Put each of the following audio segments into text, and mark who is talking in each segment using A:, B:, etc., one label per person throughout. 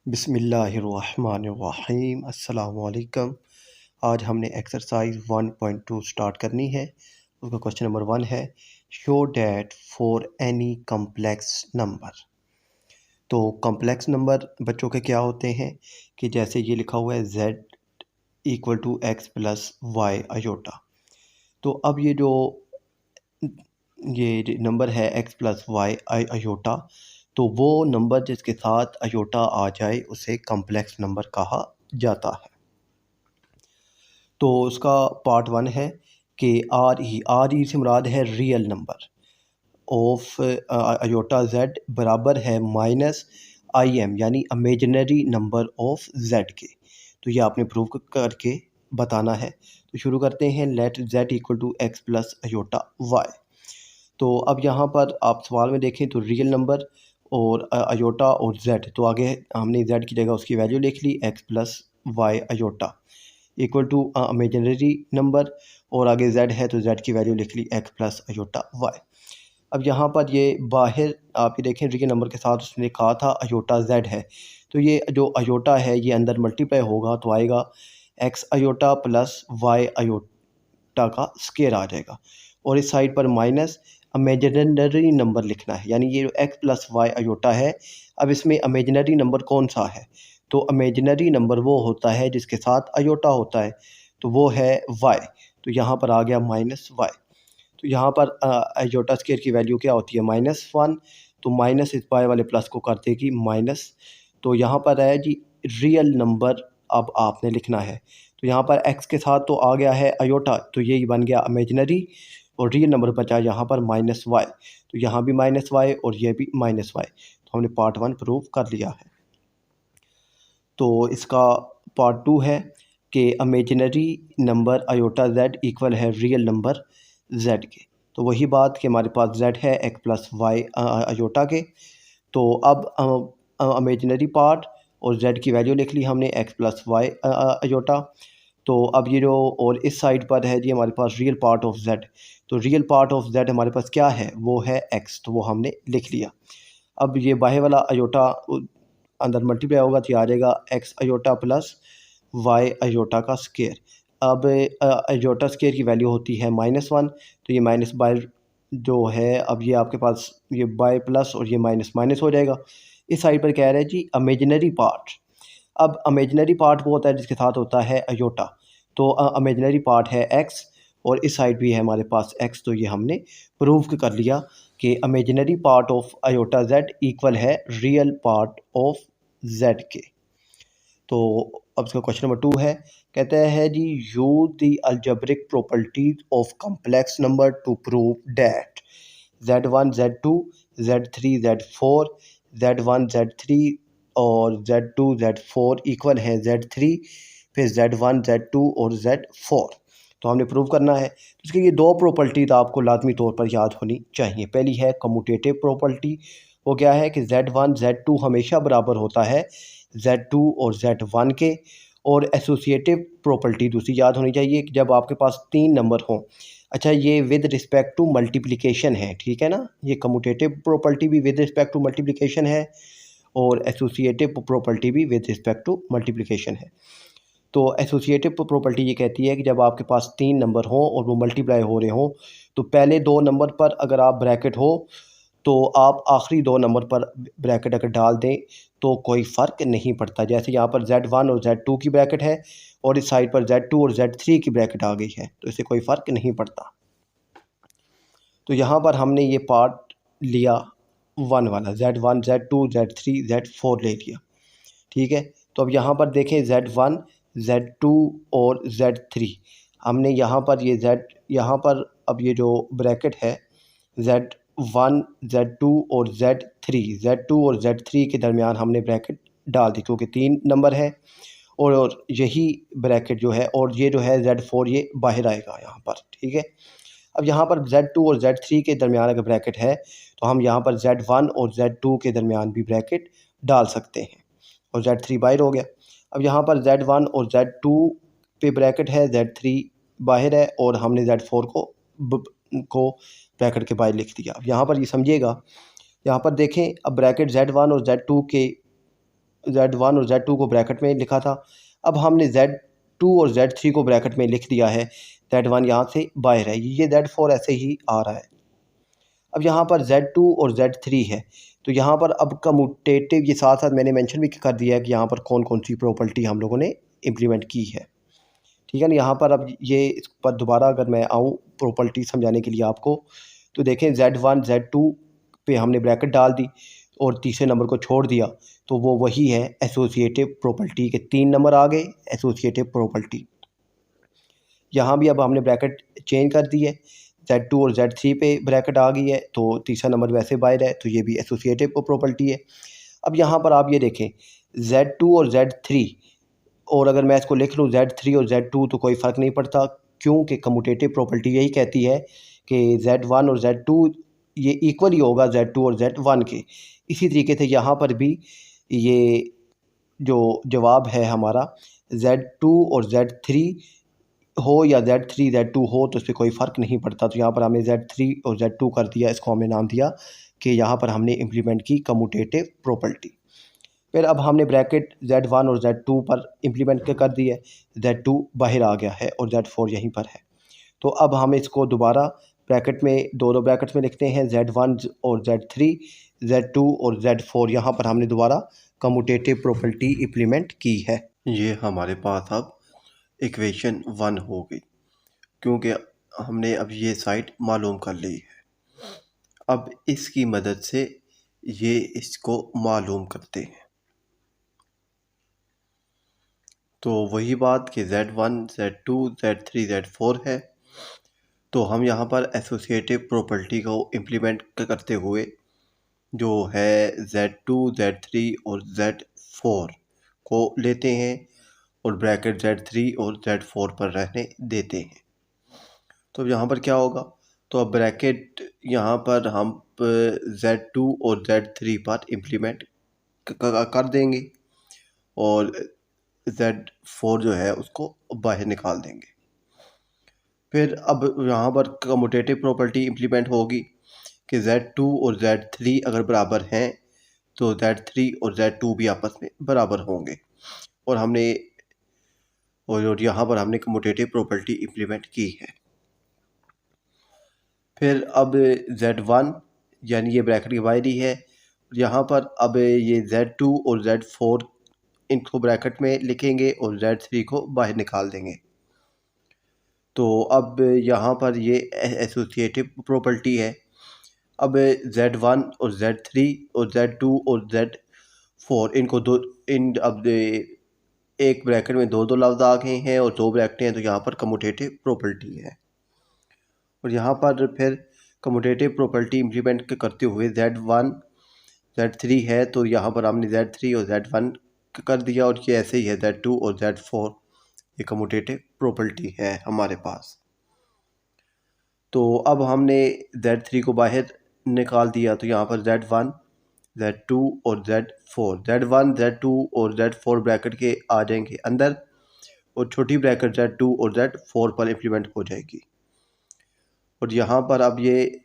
A: बिस्मिल्लाहिर्रहमानिर्रहीम अस्सलामु अलैकुम। आज हमने एक्सरसाइज 1.2 स्टार्ट करनी है। उसका क्वेश्चन नंबर 1 है, show that for any complex number. तो कम्प्लेक्स नंबर बच्चों के क्या होते हैं कि जैसे ये लिखा हुआ है z equal to x plus Y iota. तो अब ये नंबर है एक्स प्लस वाई अयोटा, तो वो नंबर जिसके साथ अयोटा आ जाए उसे कम्प्लेक्स नंबर कहा जाता है। तो उसका पार्ट 1 है कि आर ई से मुराद है real number of iota z बराबर है माइनस आई एम यानी इमेजिनरी नंबर ऑफ जेड के। तो ये आपने प्रूव करके बताना है। तो शुरू करते हैं। Let Z equal to x plus iota Y. तो अब यहाँ पर आप सवाल में देखें तो रियल नंबर और अयोटा और जेड, तो आगे हमने जेड की जगह उसकी वैल्यू लिख ली X plus Y iota equal to imaginary number, और आगे जेड है तो जेड की वैल्यू लिख ली एक्स प्लस अयोटा वाई। अब यहाँ पर ये बाहर आप ये देखें रियल नंबर के साथ उसने कहा था अयोटा जेड है, तो ये जो अयोटा है ये अंदर मल्टीप्लाई होगा तो आएगा x iota plus Y iota का स्केयर आ जाएगा, और इस साइड पर माइनस इमेजिनरी नंबर लिखना है, यानी ये जो एक्स प्लस वाई अयोटा है। अब इसमें इमेजिनरी नंबर कौन सा है, तो इमेजिनरी नंबर वो होता है जिसके साथ अयोटा होता है, तो वो है वाई। तो यहाँ पर आ गया माइनस वाई। तो यहाँ पर अयोटा स्केयर की वैल्यू क्या होती है -1, तो माइनस इस बाय वाले प्लस को कर देगी माइनस। तो यहाँ पर है जी रियल नंबर अब आपने लिखना है। तो यहाँ पर एक्स के साथ तो आ गया है अयोटा, तो यही बन गया इमेजिनरी, और रियल नंबर बचा यहाँ पर माइनस वाई। तो यहाँ भी माइनस वाई और ये भी माइनस वाई। तो हमने पार्ट 1 प्रूव कर लिया है। तो इसका पार्ट 2 है कि imaginary number iota z equal है रियल नंबर जेड के। तो वही बात कि हमारे पास जेड है एक्स प्लस वाई अयोटा के। तो अब इमेजिनरी पार्ट और जेड की वैल्यू लिख ली हमने एक्स प्लस वाई अयोटा। तो अब ये जो और इस साइड पर है जी हमारे पास रियल पार्ट ऑफ जेड। तो रियल पार्ट ऑफ जेड हमारे पास क्या है, वो है एक्स, तो वो हमने लिख लिया। अब ये बाहर वाला अयोटा अंदर मल्टीप्लाई होगा तो आ जाएगा x iota plus Y iota का स्केयर। अब अयोटा स्केयर की वैल्यू होती है -1, तो ये माइनस बाय जो है, अब ये आपके पास ये बाय प्लस और ये माइनस माइनस हो जाएगा। इस साइड पर कह रहे हैं जी इमेजिनरी पार्ट। अब इमेजिनरी पार्ट वो होता है जिसके साथ होता है अयोटा, तो इमेजिनरी पार्ट है एक्स और इस साइड भी है हमारे पास एक्स। तो ये हमने प्रूव कर लिया कि imaginary part of iota z equal है रियल पार्ट ऑफ जेड के। तो अब इसका क्वेश्चन नंबर 2 है, कहते हैं जी use the algebraic properties of complex number to prove that z1 z2 z3 z4 z1 z3 और z2 z4 इक्वल है z3 फिर z1 z2 और z4। तो हमने प्रूव करना है। तो इसकी ये दो प्रॉपर्टीज आपको लाजमी तौर पर याद होनी चाहिए। पहली है कम्यूटेटिव प्रॉपर्टी, वो क्या है कि z1 z2 हमेशा बराबर होता है z2 और z1 के। और एसोसिएटिव प्रॉपर्टी दूसरी याद होनी चाहिए कि जब आपके पास 3 नंबर हों, अच्छा ये विद रिस्पेक्ट टू मल्टीप्लिकेशन है, ठीक है ना, ये कम्यूटेटिव प्रॉपर्टी भी विद रिस्पेक्ट टू मल्टीप्लिकेशन है और एसोसिएटिव प्रॉपर्टी भी विद रिस्पेक्ट टू मल्टीप्लिकेशन है। तो एसोसिएटिव प्रॉपर्टी ये कहती है कि जब आपके पास 3 नंबर हों और वो मल्टीप्लाई हो रहे हों, तो पहले 2 नंबर पर अगर आप ब्रैकेट हो तो आप आखिरी 2 नंबर पर ब्रैकेट अगर डाल दें तो कोई फ़र्क नहीं पड़ता। जैसे यहाँ पर z1 और z2 की ब्रैकेट है और इस साइड पर z2 और z3 की ब्रैकेट आ गई है, तो इससे कोई फ़र्क नहीं पड़ता। तो यहाँ पर हमने ये पार्ट लिया 1 वाला, z1 z2 z3 z4 ले लिया, ठीक है। तो अब यहाँ पर देखें z1 z2 और z3, हमने यहाँ पर ये z, यहाँ पर अब ये जो ब्रैकेट है z1 z2 और z2 और z3 के दरमियान हमने ब्रैकेट डाल दी क्योंकि 3 नंबर है, और यही ब्रैकेट जो है और ये जो है z4 ये बाहर आएगा यहाँ पर, ठीक है। अब यहाँ पर z2 और z3 के दरमियान अगर ब्रैकेट है तो हम यहाँ पर z1 और z2 के दरमियान भी ब्रैकेट डाल सकते हैं और z3 बाहर हो गया। अब यहाँ पर z1 और z2 पे ब्रैकेट है, z3 बाहर है और हमने z4 को ब्रैकेट के बाहर लिख दिया। अब यहाँ पर ये समझिएगा, यहाँ पर देखें अब ब्रैकेट z1 और z2 के Z1 और Z2 को ब्रैकेट में लिखा था। अब हमने Z2 और Z3 को ब्रैकेट में लिख दिया है। Z1 यहाँ से बाहर है, ये Z4 ऐसे ही आ रहा है। अब यहाँ पर Z2 और Z3 है, तो यहाँ पर अब कम्यूटेटिव ये साथ साथ मैंने मेंशन भी कर दिया है कि यहाँ पर कौन कौन सी प्रॉपर्टी हम लोगों ने इम्प्लीमेंट की है। ठीक है ना। यहाँ पर अब ये इस पर दोबारा अगर मैं आऊँ प्रॉपर्टी समझाने के लिए आपको, तो देखें Z1 Z2 पे हमने ब्रैकेट डाल दी और तीसरे नंबर को छोड़ दिया, तो वो वही है एसोसिएटिव प्रॉपर्टी के 3 नंबर आ गए एसोसिएटिव प्रॉपर्टी। यहाँ भी अब हमने ब्रैकेट चेंज कर दी है, Z2 और Z3 पे ब्रैकेट आ गई है, तो तीसरा नंबर वैसे बाहर है, तो ये भी एसोसिएटिव प्रॉपर्टी है। अब यहाँ पर आप ये देखें Z2 और Z3, और अगर मैं इसको लिख लूँ Z3 और Z2 तो कोई फ़र्क नहीं पड़ता, क्योंकि कम्यूटेटिव प्रॉपर्टी यही कहती है कि Z1 और Z2 ये इक्वल ही होगा Z2 और Z1 के। इसी तरीके से यहाँ पर भी ये जो जवाब है हमारा Z2 और Z3 हो या Z3 Z2 हो, तो इससे कोई फ़र्क नहीं पड़ता। तो यहाँ पर हमने Z3 और Z2 कर दिया, इसको हमने नाम दिया कि यहाँ पर हमने इम्प्लीमेंट की कम्यूटेटिव प्रॉपर्टी। फिर अब हमने ब्रैकेट Z1 और Z2 पर इम्प्लीमेंट कर दी है, Z2 बाहर आ गया है और Z4 यहीं पर है। तो अब हम इसको दोबारा ब्रैकेट में दो ब्रैकेट्स में लिखते हैं, Z1 और Z3, Z2 और Z4। यहाँ पर हमने दोबारा कम्यूटेटिव प्रॉपर्टी इम्प्लीमेंट की है। ये हमारे पास अब इक्वेशन 1 हो गई, क्योंकि हमने अब ये साइड मालूम कर ली है। अब इसकी मदद से ये इसको मालूम करते हैं। तो वही बात कि Z1 Z2 Z3 Z4 है, तो हम यहाँ पर एसोसिएटिव प्रॉपर्टी को इम्प्लीमेंट करते हुए जो है Z2 Z3 और Z4 को लेते हैं और ब्रैकेट Z3 और Z4 पर रहने देते हैं। तो यहाँ पर क्या होगा, तो अब ब्रैकेट यहाँ पर हम Z2 और Z3 पर इम्प्लीमेंट कर देंगे और Z4 जो है उसको बाहर निकाल देंगे। फिर अब यहाँ पर कम्यूटेटिव प्रॉपर्टी इम्प्लीमेंट होगी कि Z2 और Z3 अगर बराबर हैं तो Z3 और Z2 भी आपस में बराबर होंगे, और यहाँ पर हमने कम्यूटेटिव प्रॉपर्टी इम्प्लीमेंट की है। फिर अब Z1 यानी ये ब्रैकेट की बाहर ही है, यहाँ पर अब ये Z2 और Z4 इनको ब्रैकेट में लिखेंगे और Z3 को बाहर निकाल देंगे। तो अब यहाँ पर ये एसोसिएटिव प्रॉपर्टी है। अब Z1 और Z3 और Z2 और Z4 इनको अब एक ब्रैकेट में दो लफ्ज़ आ गए हैं और दो ब्रैकेट हैं, तो यहाँ पर कम्यूटेटिव प्रॉपर्टी है। और यहाँ पर फिर कम्यूटेटिव प्रॉपर्टी इम्प्लीमेंट करते हुए Z1 Z3 है, तो यहाँ पर हमने Z3 और Z1 कर दिया, और ये ऐसे ही है Z2 और Z4, ये कम्यूटेटिव प्रॉपर्टी है हमारे पास। तो अब हमने Z3 को बाहर निकाल दिया, तो यहाँ पर Z1 Z2 और Z4, Z1 Z2 और Z4 ब्रैकेट के आ जाएंगे अंदर, और छोटी ब्रैकेट Z2 और Z4 पर इम्प्लीमेंट हो जाएगी। और यहाँ पर अब ये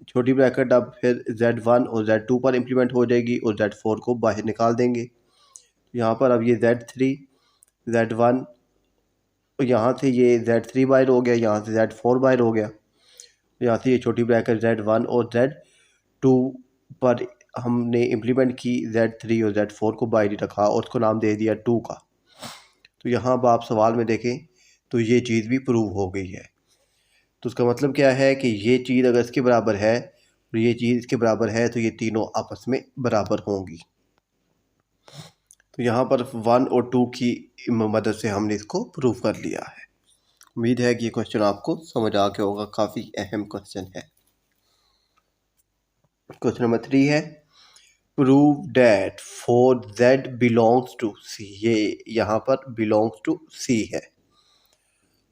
A: छोटी ब्रैकेट अब फिर Z1 और Z2 पर इम्प्लीमेंट हो जाएगी और Z4 को बाहर निकाल देंगे। यहाँ पर अब ये Z3 Z1, यहाँ से ये Z3 बाहर हो गया, यहाँ से Z4 बाहर हो गया, यहाँ से ये छोटी ब्रैकेट Z1 और Z2 पर हमने इम्प्लीमेंट की, Z3 और Z4 को बाहर ही रखा और उसको नाम दे दिया 2 का। तो यहाँ अब आप सवाल में देखें तो ये चीज़ भी प्रूव हो गई है। तो उसका मतलब क्या है कि ये चीज़ अगर इसके बराबर है और ये चीज़ इसके बराबर है, तो ये तीनों आपस में बराबर होंगी। तो यहाँ पर 1 और 2 की मदद से हमने इसको प्रूव कर लिया है। उम्मीद है कि ये क्वेश्चन आपको समझ आ गया होगा, काफ़ी अहम क्वेश्चन है। क्वेश्चन नंबर 3 है, prove that for Z belongs to C। ये यहाँ पर बिलोंग्स टू C है,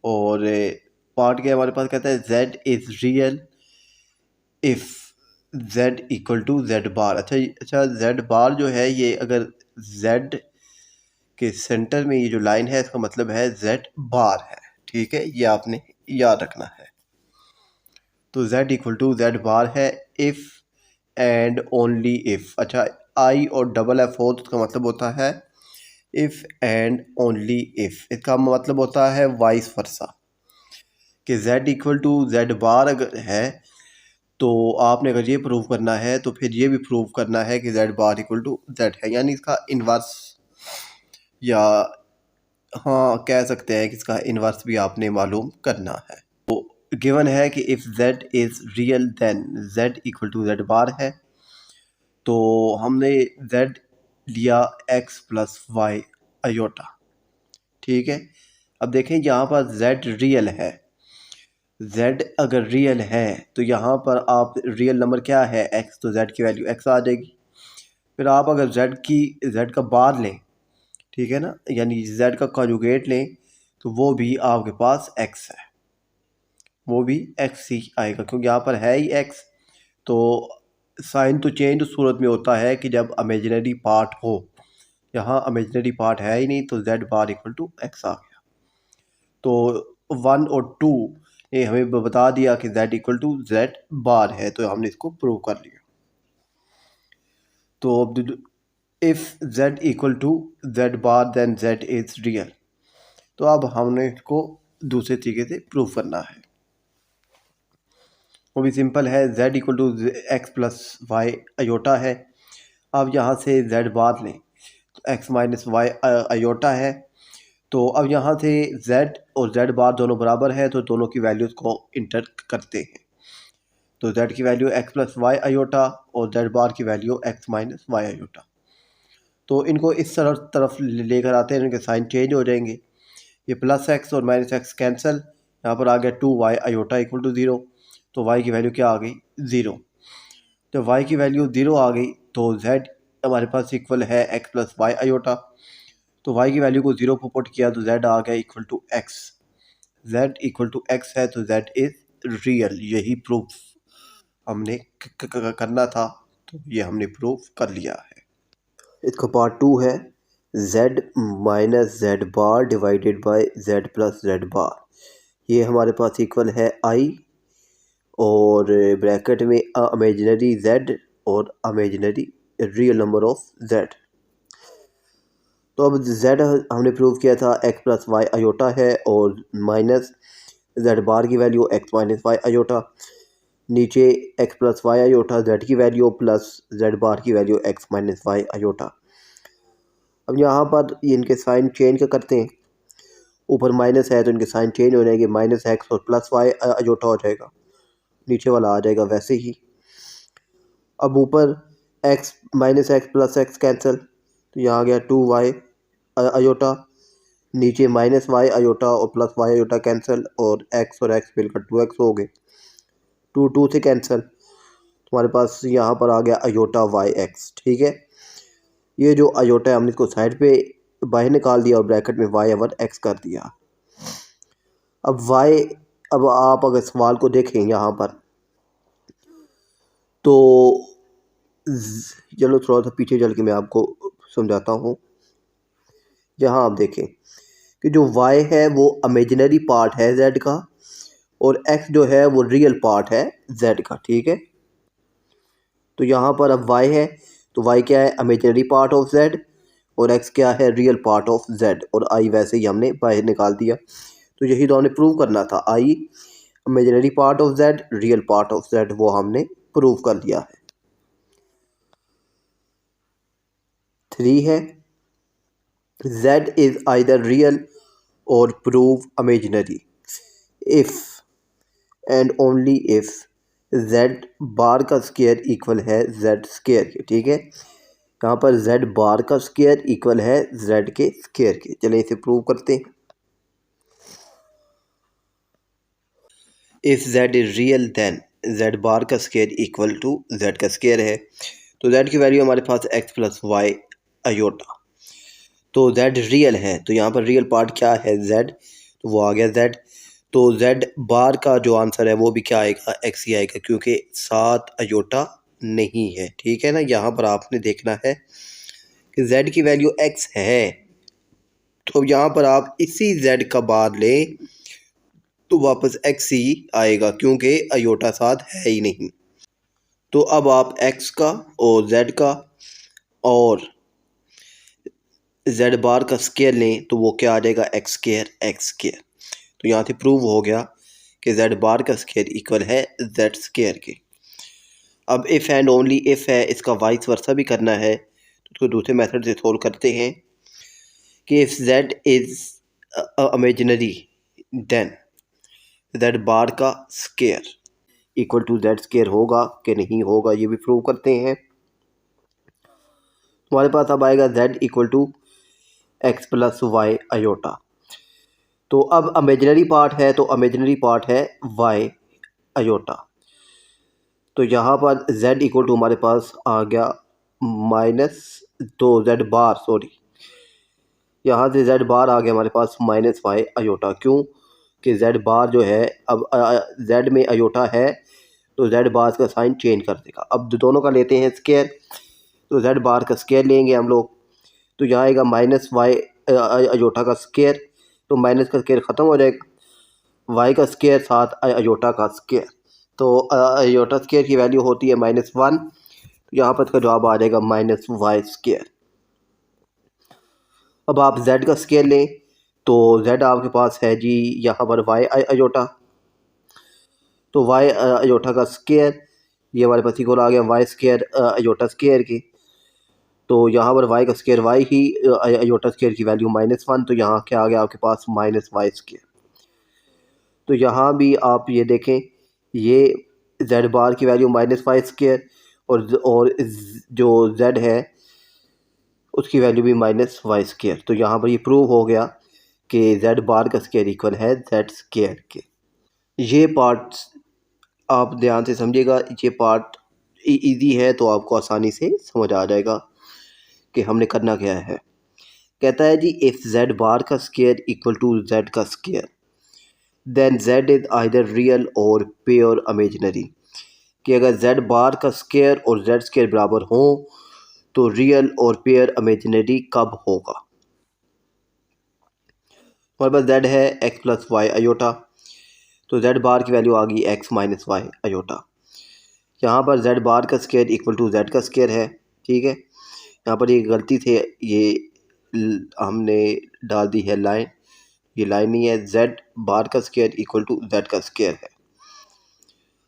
A: और पार्ट क्या हमारे पास कहता है Z is real if Z equal to Z bar. अच्छा Z बार जो है, ये अगर Z के सेंटर में ये जो लाइन है, इसका मतलब है Z बार है। ठीक है, ये आपने याद रखना है। तो Z equal to Z bar है इफ़ एंड ओनली इफ़। अच्छा, आई और डबल एफ हो तो उसका मतलब होता है इफ़ एंड ओनली इफ़। इसका मतलब होता है वाइस वर्सा कि z इक्वल टू जेड बार अगर है तो आपने अगर ये प्रूव करना है तो फिर ये भी प्रूव करना है कि z bar equal to z है, यानी इसका इन्वर्स, या हाँ कह सकते हैं कि इसका इन्वर्स भी आपने मालूम करना है। तो गिवन है कि if z is real then z equal to z bar है, तो हमने z लिया x प्लस वाई अयोटा, ठीक है। अब देखें यहाँ पर z रियल है, z अगर रियल है तो यहाँ पर आप रियल नंबर क्या है x, तो z की वैल्यू x आ जाएगी। फिर आप अगर z का बार लें, ठीक है ना, यानी z का कॉन्जुगेट लें, तो वो भी आपके पास x है, वो भी x ही आएगा क्योंकि यहाँ पर है ही x। तो साइन तो चेंज उस सूरत में होता है कि जब इमेजिनरी पार्ट हो, यहाँ इमेजिनरी पार्ट है ही नहीं तो z bar equal to x आ गया। तो 1 और 2 ये हमें बता दिया कि z equal to z bar है, तो हमने इसको प्रूव कर लिया। तो अब if z equal to z bar then z is real, तो अब हमने इसको दूसरे तरीके से प्रूव करना है। वो भी सिंपल है, z equal to x plus Y iota है। अब यहाँ से z बार लें तो x माइनस वाई अयोटा है। तो अब यहाँ से z और z बार दोनों बराबर है तो दोनों की वैल्यूज़ को इंटर करते हैं। तो z की value x plus Y iota और z बार की value x minus y iota. तो इनको इस तरफ लेकर आते हैं, इनके साइन चेंज हो जाएंगे। ये प्लस x और माइनस x कैंसिल, यहाँ पर आ गया 2y अयोटा इक्वल टू 0। तो y की वैल्यू क्या आ गई 0। तो y की वैल्यू 0 आ गई तो z हमारे पास इक्वल है x प्लस वाई अयोटा। तो y की वैल्यू को 0 पर पुट किया तो z आ गया equal to x। z equal to x है तो z इज़ रियल। यही प्रूफ हमने करना था, तो ये हमने प्रूफ कर लिया है। इसका पार्ट 2 है z minus z bar divided by z plus z bar. ये हमारे पास इक्वल है i और ब्रैकेट में इमेजिनरी z और imaginary real number of z। तो अब z हमने प्रूव किया था x प्लस वाई अयोटा है और माइनस z बार की value x minus y iota, नीचे x plus Y iota z की वैल्यू प्लस z बार की value x minus y iota. अब यहाँ पर इनके साइन चेंज करते हैं, ऊपर माइनस है तो इनके साइन चेंज हो जाएंगे, माइनस एक्स और प्लस वाई अयोटा हो जाएगा, नीचे वाला आ जाएगा वैसे ही। अब ऊपर x minus x plus x cancel, तो यहाँ आ गया 2y अयोटा, नीचे माइनस वाई अयोटा और प्लस वाई अयोटा कैंसिल और x मिलकर 2x हो गए, 2 से कैंसिल, तुम्हारे पास यहाँ पर आ गया अयोटा वाई एक्स, ठीक है। ये जो अयोटा है हमने इसको साइड पे बाहर निकाल दिया और ब्रैकेट में y ओवर x कर दिया। अब आप अगर सवाल को देखें यहाँ पर, तो चलो थोड़ा सा पीछे चल के मैं आपको समझाता हूँ। जहाँ आप देखें कि जो y है वो इमेजिनरी पार्ट है z का और x जो है वो रियल पार्ट है z का, ठीक है। तो यहाँ पर अब y है तो y क्या है इमेजिनरी पार्ट ऑफ z और x क्या है रियल पार्ट ऑफ z, और i वैसे ही हमने बाहर निकाल दिया। तो यही तो हमने प्रूव करना था, i imaginary part of z real part of z, वो हमने प्रूव कर लिया है। 3 है z इज़ आइदर रियल और pure imaginary if and only if z bar का स्क्वायर इक्वल है z स्क्वायर के, ठीक है। यहाँ पर z बार का स्क्वायर इक्वल है z के स्क्वायर के। चलें इसे प्रूव करते हैं। If z is real then z bar का स्क्वायर इक्वल टू z का स्क्वायर है। तो z की वैल्यू हमारे पास x प्लस वाई अयोटा, तो z रियल है तो यहाँ पर रियल पार्ट क्या है z, तो वो आ गया z। तो z बार का जो आंसर है वो भी क्या आएगा x ही आएगा क्योंकि 7 अयोटा नहीं है, ठीक है ना। यहाँ पर आपने देखना है कि z की वैल्यू x है, तो यहाँ पर आप इसी z का बार लें तो वापस x ही आएगा क्योंकि अयोटा 7 है ही नहीं। तो अब आप x का और z का और जेड बार का स्केयर लें तो वो क्या आ जाएगा, एक्स स्केयर। तो यहाँ से प्रूव हो गया कि जेड बार का स्केयर इक्वल है जेड स्केयर के। अब इफ़ एंड ओनली इफ़ है, इसका वाइस वर्सा भी करना है तो उसको दूसरे मेथड से सोल्व करते हैं कि if z is imaginary then z bar का square equal to z square होगा कि नहीं होगा, ये भी प्रूव करते हैं। हमारे पास अब आएगा z equal to x plus Y iota. तो अब इमेजिनरी पार्ट है तो इमेजिनरी पार्ट है वाई अयोटा। तो यहाँ पर z इक्वल टू हमारे पास आ गया माइनस दो जेड बार, सॉरी यहाँ से z बार आ गया हमारे पास माइनस वाई अयोटा। क्यों कि z बार जो है, अब z में अयोटा है तो z बार का साइन चेंज कर देगा। अब दोनों का लेते हैं स्केयर, तो z बार का स्केयर लेंगे हम लोग, तो यहाँ आएगा माइनस वाई अयोटा का स्केयर, तो माइनस का स्केयर ख़त्म हो जाएगा, वाई का स्केयर साथ अयोटा का स्केयर। तो अयोटा स्केयर की वैल्यू होती है -1, तो यहाँ पर इसका जवाब आ जाएगा -वाई स्केयर। अब आप z का स्केयर लें तो z आपके पास है जी यहाँ पर वाई अयोटा, तो वाई अयोटा का स्केयर ये हमारे पास इक्वल आ गया वाई स्केयर अयोटा स्केयर की। तो यहाँ पर वाई का स्केयर वाई ही अयोटा स्केयर की वैल्यू -1, तो यहाँ क्या आ गया आपके पास -वाई स्केयर। तो यहाँ भी आप ये देखें, ये जेड बार की वैल्यू -वाई स्केयर और जो जेड है उसकी वैल्यू भी -वाई स्केयर। तो यहाँ पर ये प्रूव हो गया कि जेड बार का स्केयर इक्वल है जेड स्केयर के। ये पार्ट आप ध्यान से समझिएगा, ये पार्ट इजी है तो आपको आसानी से समझ आ जाएगा कि हमने करना क्या है। कहता है जी इफ़ जेड बार का स्केयर इक्वल टू जेड का square then z is either real और प्योर इमेजिनरी। कि अगर जेड बार का स्केयर और जेड स्केयर बराबर हो तो रियल और पेयर इमेजिनरी कब होगा। हमारे पास जेड है एक्स प्लस वाई अयोटा, तो जेड बार की वैल्यू आ गई एक्स माइनस वाई अयोटा। यहाँ पर जेड बार का स्केयर इक्वल टू जेड का स्केयर है, ठीक है। यहाँ पर ये गलती से ये हमने डाल दी है लाइन, ये लाइन नहीं है, जेड बार का स्केयर इक्वल टू जेड का स्केयर है।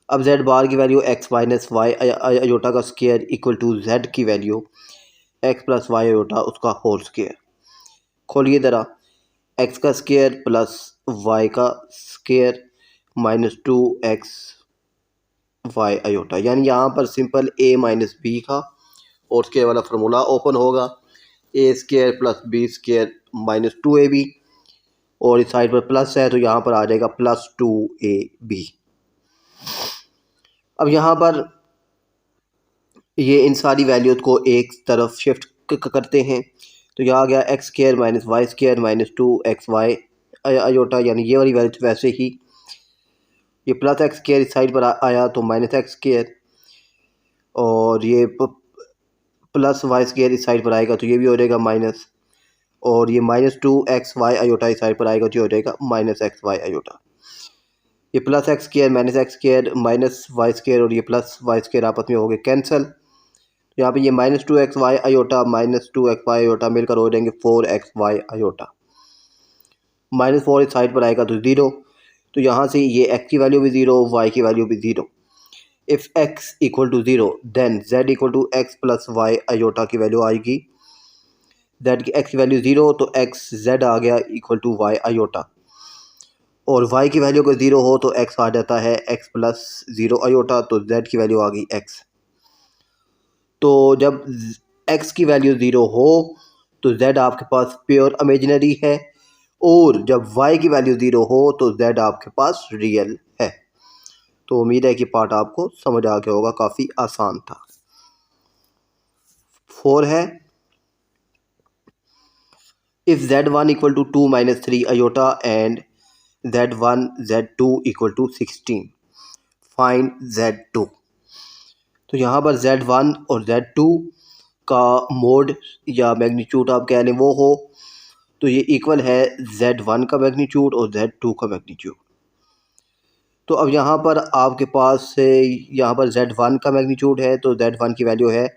A: अब जेड बार की value x minus y iota का स्केयर इक्वल टू जेड की value x plus Y iota उसका होल स्केयर। खोलिए ज़रा, एक्स का स्केयर प्लस वाई का स्केयर -2x वाई अयोटा, यानी यहाँ पर सिंपल a माइनस बी का और स्केयर वाला फार्मूला ओपन होगा, a square plus b square -2ab, और इस साइड पर प्लस है तो यहाँ पर आ जाएगा +2ab। अब यहाँ पर ये इन सारी वैल्यूज़ को एक तरफ शिफ्ट करते हैं, तो यहाँ आ गया x square minus y square -2x y iota, यानी ये वाली वैल्यू वैसे ही, ये प्लस एक्स स्केयर इस साइड पर आया तो माइनस एक्स स्केयर, और ये प्लस वाई स्केयर इस साइड पर आएगा तो ये भी हो जाएगा माइनस, और ये -2x वाई अयोटा इस साइड पर आएगा तो ये हो जाएगा -x वाई अयोटा। ये plus x square minus x square minus y square और ये प्लस वाई स्केयर आपस में हो गए कैंसिल। यहाँ पे ये -2x y aorta -2x y aorta मिलकर हो जाएंगे 4x वाई अयोटा। -4 इस साइड पर आएगा तो 0, तो यहाँ से ये x की वैल्यू भी 0, y की वैल्यू भी 0। If x equal to 0 then z equal to x plus Y iota की वैल्यू आएगी। z की x की वैल्यू 0 तो x z आ गया इक्वल टू वाई अयोटा, और y की वैल्यू अगर 0 हो तो x आ जाता है x प्लस 0 अयोटा, तो z की वैल्यू आ गई x। तो जब x की वैल्यू 0 हो तो z आपके पास प्योर इमेजिनरी है, और जब y की वैल्यू 0 हो तो z आपके पास रियल है। तो उम्मीद है कि पार्ट आपको समझ आ गया होगा, काफ़ी आसान था। 4 है, if z1 equal to 2 minus 3 iota and z1 z2 equal to 16, find z2। तो यहाँ पर z1 और z2 का मोड या मैग्नीट्यूड आप कह लें वो हो, तो ये इक्वल है z1 का मैग्नीट्यूड और z2 का मैग्नीट्यूड। तो अब यहाँ पर आपके पास से यहाँ पर z1 का मैग्नीट्यूड है तो z1 की वैल्यू है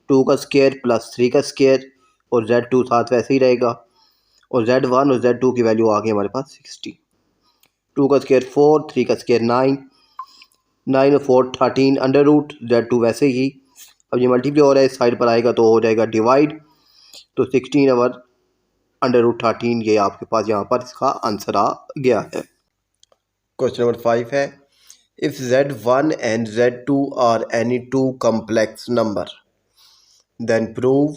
A: 2 का स्क्वायर प्लस 3 का स्क्वायर और Z2 साथ वैसे ही रहेगा और Z1 और Z2 की वैल्यू आ गई हमारे पास 60। 2 का स्क्वायर 4, 3 का स्क्वायर 9, 9 और 4 13 अंडर रूट Z2 वैसे ही। अब ये मल्टीप्लाई हो रहा है, इस साइड पर आएगा तो हो जाएगा डिवाइड, तो 16 ओवर अंडर रूट 13 ये आपके पास यहाँ पर इसका आंसर आ गया है। क्वेश्चन नंबर 5 है, if Z1 and Z2 are any two complex number then prove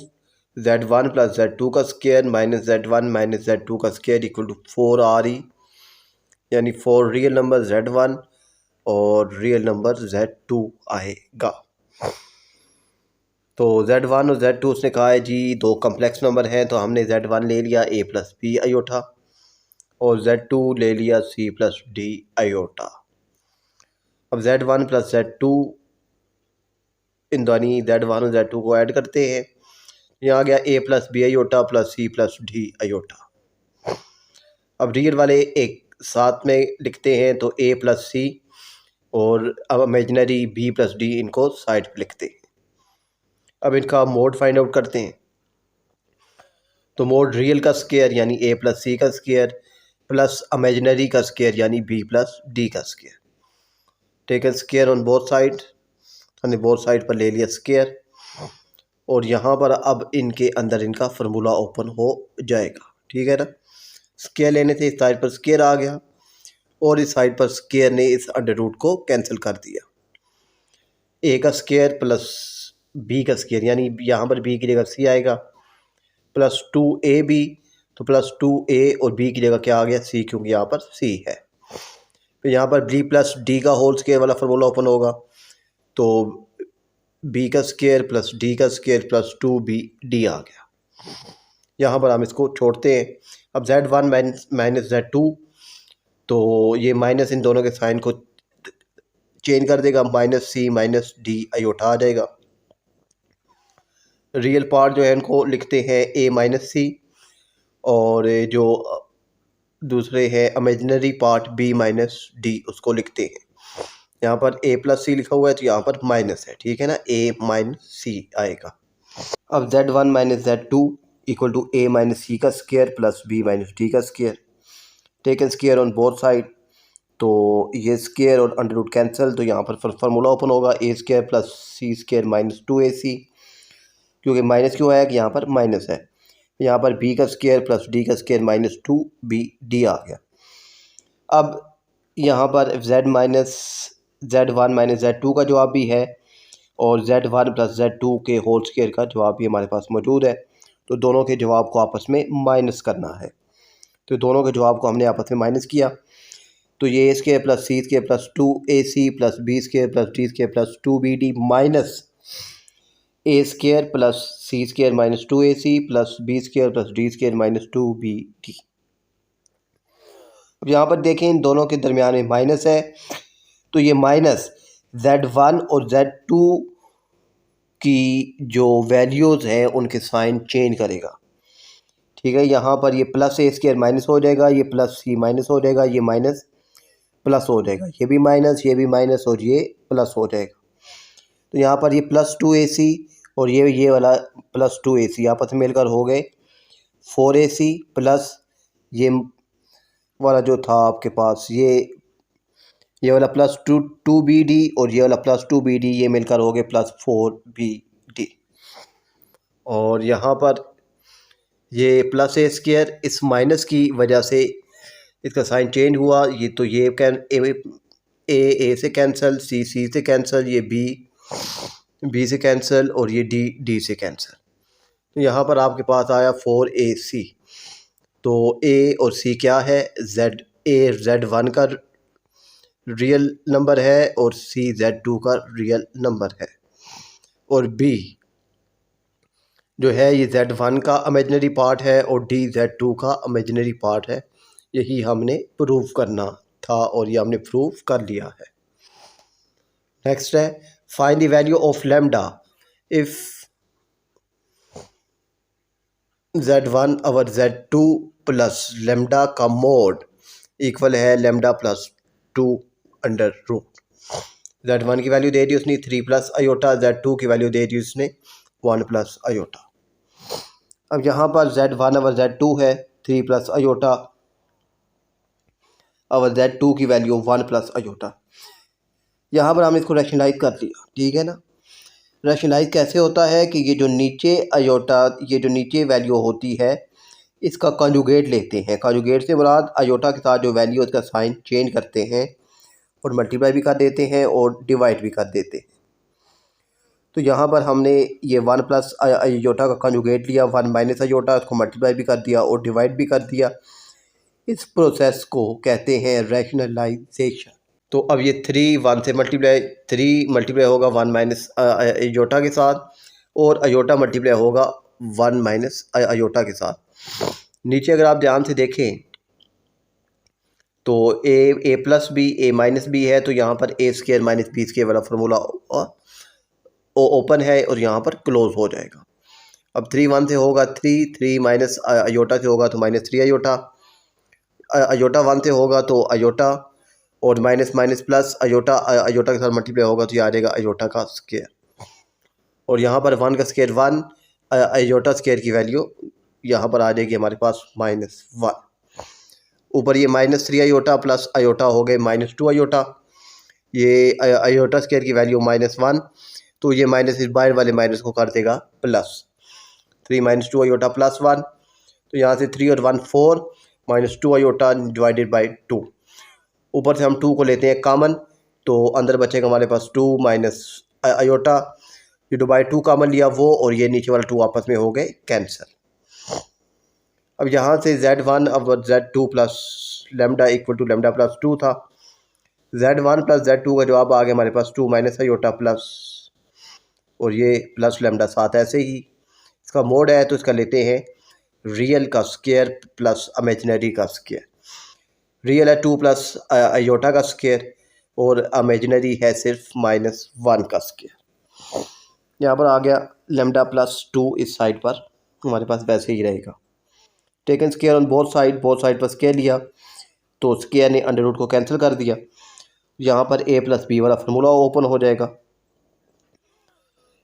A: Z1 plus Z2 का square minus Z1 minus Z2 का स्क्वायर इक्वल टू 4 RE, यानी 4 रियल नंबर Z1 और रियल नंबर Z2 आएगा। तो Z1 और Z2 उसने कहा है जी दो कम्प्लेक्स नंबर हैं, तो हमने Z1 ले लिया A प्लस बी आयोटा और Z2 ले लिया C प्लस डी आयोटा। अब Z1 प्लस Z2 इन दोनों Z1 और Z2 को ऐड करते हैं, यहाँ आ गया A plus B iota plus C plus D iota. अब रियल वाले एक साथ में लिखते हैं तो A प्लस C और अब इमेजिनरी B प्लस D इनको साइड पर लिखते हैं। अब इनका मोड फाइंड आउट करते हैं, तो मोड रियल का स्क्वायर यानी A प्लस सी का स्क्वायर प्लस इमेजिनरी का स्क्वायर यानी B प्लस डी का square. Taken square on both side, हमने बोथ साइड पर ले लिया स्क्वायर और यहाँ पर अब इनके अंदर इनका फार्मूला ओपन हो जाएगा, ठीक है ना। स्क्वायर लेने से इस साइड पर स्क्वायर आ गया और इस साइड पर स्क्वायर ने इस अंडर रूट को कैंसिल कर दिया। A का स्क्वायर प्लस B का स्क्वायर यानी यहाँ पर B की जगह C आएगा प्लस 2AB, तो प्लस 2A और B की जगह क्या आ गया C, क्योंकि यहाँ पर C है। तो यहाँ पर B प्लस D का होल स्क्वायर वाला फार्मूला ओपन होगा, तो B का स्क्वायर प्लस D का स्क्वायर प्लस 2BD आ गया। यहाँ पर हम इसको छोड़ते हैं। अब Z1 माइनस Z2, तो ये माइनस इन दोनों के साइन को चेंज कर देगा, minus C minus D iota आ जाएगा। रियल पार्ट जो है इनको लिखते हैं A माइनस C और जो दूसरे है imaginary part B minus D उसको लिखते हैं। यहाँ पर A प्लस C लिखा हुआ है तो यहाँ पर माइनस है, ठीक है ना, A माइनस C आएगा। अब Z1 minus Z2 equal to A minus C का square plus B minus D का square. Taken square on both side, तो ये स्क्वायर और अंडर रूट कैंसिल, तो यहाँ पर फार्मूला ओपन होगा A square plus C square minus 2AC, क्योंकि माइनस क्यों आया कि यहाँ पर माइनस है। यहाँ पर B का स्क्वायर प्लस D का स्क्वायर माइनस 2BD आ गया। अब यहाँ पर Z1 माइनस Z2 का जवाब भी है और Z1 प्लस Z2 के होल स्क्वायर का जवाब भी हमारे पास मौजूद है, तो दोनों के जवाब को आपस में माइनस करना है। तो दोनों के जवाब को हमने आपस में माइनस किया, तो ये A square plus C square plus 2AC plus B square plus D square plus 2BD minus A square plus C square minus 2AC plus B square plus D square minus 2BD। अब यहाँ पर देखें इन दोनों के दरमियान में minus है, तो ये माइनस Z1 और Z2 की जो वैल्यूज़ हैं उनके साइन चेंज करेगा, ठीक है। यहाँ पर ये प्लस A स्क्वायर माइनस हो जाएगा, ये प्लस C माइनस हो जाएगा, ये माइनस प्लस हो जाएगा, ये भी माइनस और ये प्लस हो जाएगा। तो यहाँ पर ये प्लस 2AC और ये वाला प्लस 2AC आपस में मिलकर हो गए 4AC प्लस ये वाला जो था आपके पास ये वाला प्लस 2BD और ये वाला प्लस 2BD ये मिलकर हो गए प्लस 4BD। और यहाँ पर ये प्लस A स्क्वायर इस माइनस की वजह से इसका साइन चेंज हुआ, ये तो ये A से कैंसिल, C से कैंसिल, ये B से कैंसिल और ये D से कैंसिल। तो यहाँ पर आपके पास आया 4AC। तो A और C क्या है, A Z1 का रियल नंबर है और C Z2 का रियल नंबर है और B जो है ये Z1 का इमेजिनरी पार्ट है और D Z2 का इमेजिनरी पार्ट है। यही हमने प्रूव करना था और ये हमने प्रूव कर लिया है। नेक्स्ट है find the value of lambda if Z1 और Z2 प्लस लैम्डा का मोड इक्वल है lambda plus 2 under root. Z1 की वैल्यू दे दी उसने 3 प्लस आयोटा, Z2 की वैल्यू दे दी उसने 1 प्लस आयोटा। अब यहाँ पर Z1 और Z2 है 3 प्लस आयोटा, और Z2 की वैल्यू 1 प्लस आयोटा। यहाँ पर हमने इसको रैशनलाइज कर दिया, ठीक है ना। रैशनलाइज कैसे होता है कि ये जो नीचे आयोटा, ये जो नीचे वैल्यू होती है, इसका कॉन्जुगेट लेते हैं। कॉन्जुगेट से मुराद आयोटा के साथ जो वैल्यू, उसका साइन चेंज करते हैं और मल्टीप्लाई भी कर देते हैं और डिवाइड भी कर देते हैं। तो यहाँ पर हमने ये 1 प्लस आयोटा का कॉन्जुगेट लिया, 1 माइनस आयोटा, उसको मल्टीप्लाई भी कर दिया और डिवाइड भी कर दिया। इस प्रोसेस को कहते हैं रैशनलाइजेशन। तो अब ये 3 मल्टीप्लाई होगा 1 माइनस आयोटा के साथ, और आयोटा मल्टीप्लाई होगा 1 माइनस आयोटा के साथ। नीचे अगर आप ध्यान से देखें तो ए प्लस बी, ए माइनस बी है, तो यहाँ पर ए स्केयर माइनस बी स्केयर वाला फार्मूला ओपन है और यहाँ पर क्लोज हो जाएगा। अब 3 1 से होगा 3 माइनस आयोटा से होगा तो -3 आयोटा, आयोटा 1 से होगा तो आयोटा, और minus minus plus iota iota के साथ मल्टीप्लाई होगा तो ये आ जाएगा आयोटा का स्केयर। और यहाँ पर 1 का स्केयर 1, आयोटा स्केयर की वैल्यू यहाँ पर आ जाएगी हमारे पास -1। ऊपर ये -3 आयोटा प्लस आयोटा हो गए -2 आयोटा। ये आयोटा स्केयर की वैल्यू -1, तो ये माइनस इस बाहर वाले माइनस को कर देगा प्लस। 3 - 2 आयोटा प्लस 1, तो यहाँ से 3 और 1 4, -2 आयोटा डिवाइडेड बाई 2। ऊपर से हम 2 को लेते हैं कॉमन, तो अंदर बचेगा हमारे पास 2 माइनस आयोटा। ये 2/2 कॉमन लिया वो, और ये नीचे वाला 2 आपस में हो गए कैंसिल। अब यहाँ से Z1 अब Z2 plus lambda equal to lambda plus 2 था। Z1 प्लस Z2 का जवाब आ गया हमारे पास 2 माइनस आयोटा प्लस, और ये प्लस लेमडा साथ। ऐसे ही इसका मोड है तो इसका लेते हैं रियल का स्केयर प्लस इमेजिनरी का स्केयर। रियल है 2 प्लस आयोटा का स्केयर, और इमेजिनरी है सिर्फ -1 का स्केयर। यहाँ पर आ गया लेमडा प्लस 2, इस साइड पर हमारे पास वैसे ही रहेगा। Taken square on both side पर स्केयर लिया तो स्केयर ने अंडर रूट को कैंसिल कर दिया। यहाँ पर a प्लस बी वाला फार्मूला ओपन हो जाएगा।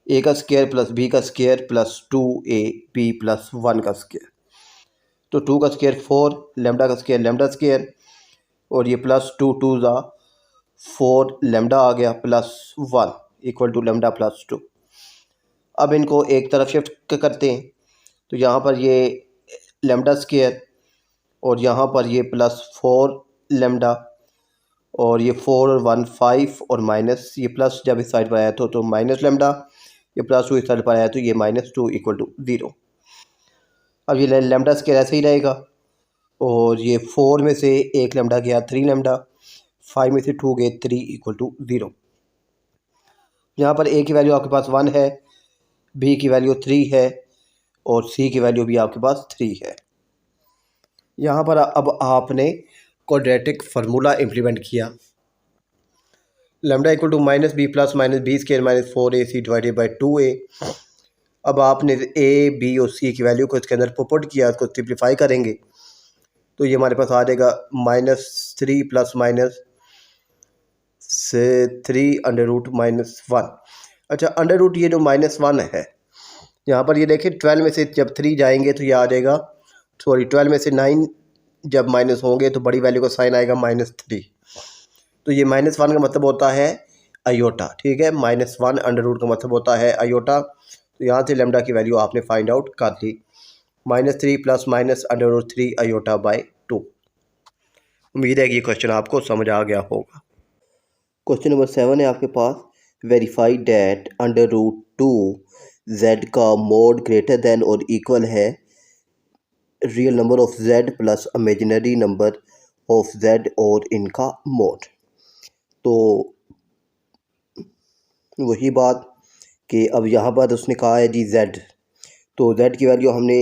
A: a का स्केयर प्लस b का स्केयर प्लस 2ab प्लस 1 का स्केयर। तो 2 का स्केयर 4, लेमडा का स्केयर लेमडा स्केयर, और ये प्लस 2 2 ज़ा 4 लेमडा आ गया plus 1 equal to lambda plus 2। अब इनको एक तरफ शिफ्ट करते हैं, तो यहाँ पर ये लेमडा स्केयर, और यहाँ पर ये प्लस 4 लेमडा, और ये 4 और 1 5, और माइनस ये प्लस जब इस साइड पर आया तो माइनस लेमडा, ये प्लस 2 इस साइड पर आया तो ये -2 इक्वल टू 0। अब ये लेमडा स्केयर ऐसे ही रहेगा, और ये 4 में से 1 लेमडा गया 3 लेमडा, 5 में से 2 गए 3 इक्वल टू 0। यहाँ पर a की वैल्यू आपके पास 1 है, b की वैल्यू 3 है, और c की वैल्यू भी आपके पास 3 है। यहाँ पर अब आपने क्वाड्रेटिक फार्मूला इम्प्लीमेंट किया। Lambda equal to -b plus -b square -4ac divided by 2a। अब आपने a b और c की वैल्यू को इसके अंदर पुट किया, इसको सिंप्लीफाई करेंगे तो ये हमारे पास आ जाएगा -3 प्लस माइनस से 3 अंडर रूट -1। अच्छा, अंडर रूट ये जो -1 है, यहाँ पर ये देखिए 12 में से जब 3 जाएंगे तो ये आ जाएगा, सॉरी 12 में से 9 जब माइनस होंगे तो बड़ी वैल्यू का साइन आएगा -3। तो ये -1 का मतलब होता है आयोटा, ठीक है। -1 अंडर रूट का मतलब होता है आयोटा। तो यहाँ से लेमडा की वैल्यू आपने फाइंड आउट कर ली, -3 plus minus under root 3 iota by 2। उम्मीद है कि ये क्वेश्चन आपको समझ आ गया होगा। क्वेश्चन नंबर 7 है आपके पास, verify that under root 2 z का मोड ग्रेटर देन और इक्वल है real number of z plus imaginary number of z और इनका मोड। तो वही बात कि अब यहाँ पर उसने कहा है जी z, तो z की वैल्यू हमने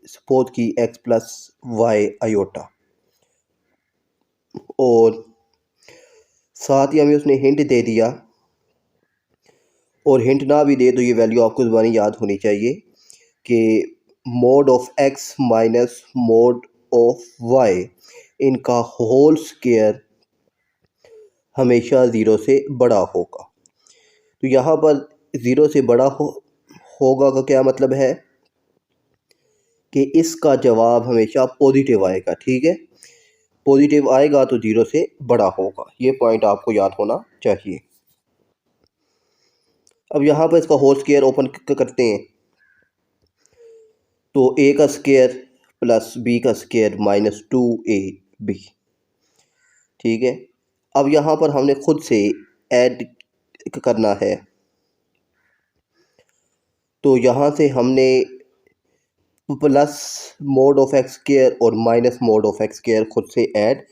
A: सपोज की x प्लस वाई आयोटा, और साथ ही हमें उसने हिंट दे दिया, और हिंट ना भी दे तो ये वैल्यू आपको ज़बानी याद होनी चाहिए कि mode of x minus mod of y इनका होल स्क्वायर हमेशा 0 से बड़ा होगा। तो यहाँ पर 0 से बड़ा होगा का क्या मतलब है कि इसका जवाब हमेशा पॉजिटिव आएगा। ठीक है, पॉजिटिव आएगा तो 0 से बड़ा होगा। ये पॉइंट आपको याद होना चाहिए। अब यहाँ पर इसका होल स्क्वायर ओपन करते हैं तो a का स्क्वायर प्लस b का स्क्वायर माइनस 2ab। ठीक है, अब यहाँ पर हमने खुद से ऐड करना है तो यहाँ से हमने plus mod of x square और minus mod of x square खुद से ऐड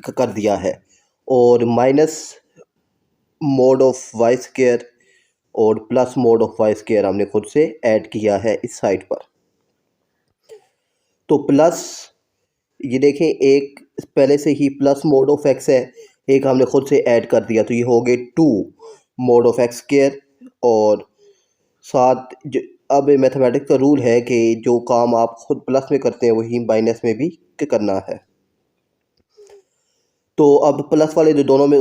A: कर दिया है, और minus mod of y square और plus mod of y square हमने खुद से ऐड किया है इस साइड पर। तो प्लस ये देखें, एक पहले से ही प्लस मोड ऑफ एक्स है, एक हमने खुद से ऐड कर दिया तो ये हो गए 2 मोड ऑफ एक्स स्क्वायर। और साथ अब मैथमेटिक्स का रूल है कि जो काम आप खुद प्लस में करते हैं वही माइनस में भी करना है। तो अब प्लस वाले जो दोनों में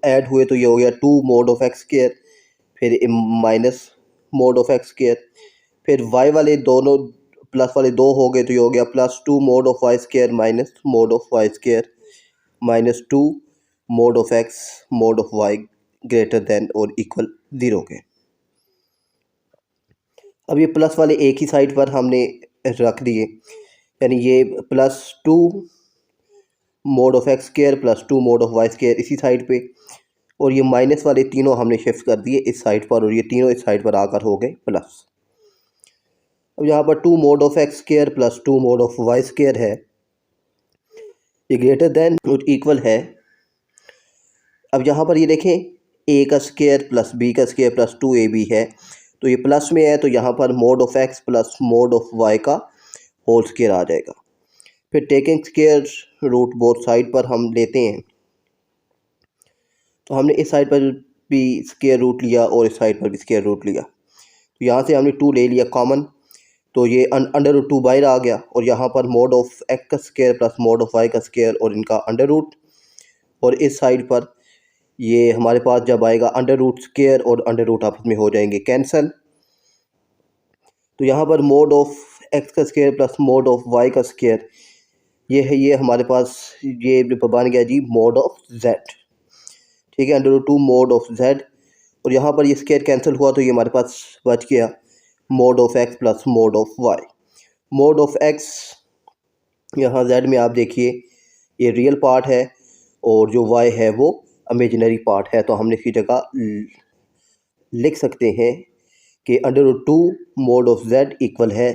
A: ऐड हुए तो ये हो गया 2 मोड ऑफ एक्स स्क्वायर, फिर minus mod of x square, फिर वाई वाले दोनों प्लस वाले दो हो गए तो ये हो गया plus 2 mod of y square minus mod of y square minus 2 mod of x mod of y greater than और इक्वल 0 के। अब ये प्लस वाले एक ही साइड पर हमने रख दिए, यानी ये plus 2 mod of x square plus 2 mod of y square इसी साइड पे, और ये माइनस वाले तीनों हमने शिफ्ट कर दिए इस साइड पर, और ये तीनों इस साइड पर आकर हो गए प्लस। अब यहाँ पर 2 mod of x square plus 2 mod of y square है, ये ग्रेटर देन और इक्वल है। अब यहाँ पर ये देखें, ए का स्क्वायर प्लस बी का स्क्वायर प्लस 2ab है, तो ये प्लस में है तो यहाँ पर mod of x plus mod of y का होल स्क्वायर आ जाएगा। फिर taking square root both side पर हम लेते हैं, तो हमने इस साइड पर भी स्क्वायर रूट लिया और इस साइड पर भी स्क्वायर रूट लिया, तो यहाँ से हमने 2 ले लिया कॉमन, तो ये अंडर रूट 2 बाहर आ गया, और यहाँ पर मोड ऑफ एक्स का square plus mod of y का स्क्वायर और इनका अंडर रूट, और इस साइड पर ये हमारे पास जब आएगा अंडर रूट स्क्वायर और अंडर रूट आपस में हो जाएंगे कैंसल। तो यहाँ पर मोड ऑफ एक्स का square plus mod of y का स्क्वायर ये है, ये हमारे पास ये बन गया जी मोड ऑफ जेड। ठीक है, under root 2 mod of z, और यहाँ पर ये स्क्वायर कैंसिल हुआ तो ये हमारे पास बच गया mod of x plus mod of y. Mod of x यहाँ जेड में आप देखिए ये रियल पार्ट है, और जो वाई है वो इमेजिनरी पार्ट है, तो हमने इसकी जगह लिख सकते हैं कि under root 2 mod of z equal है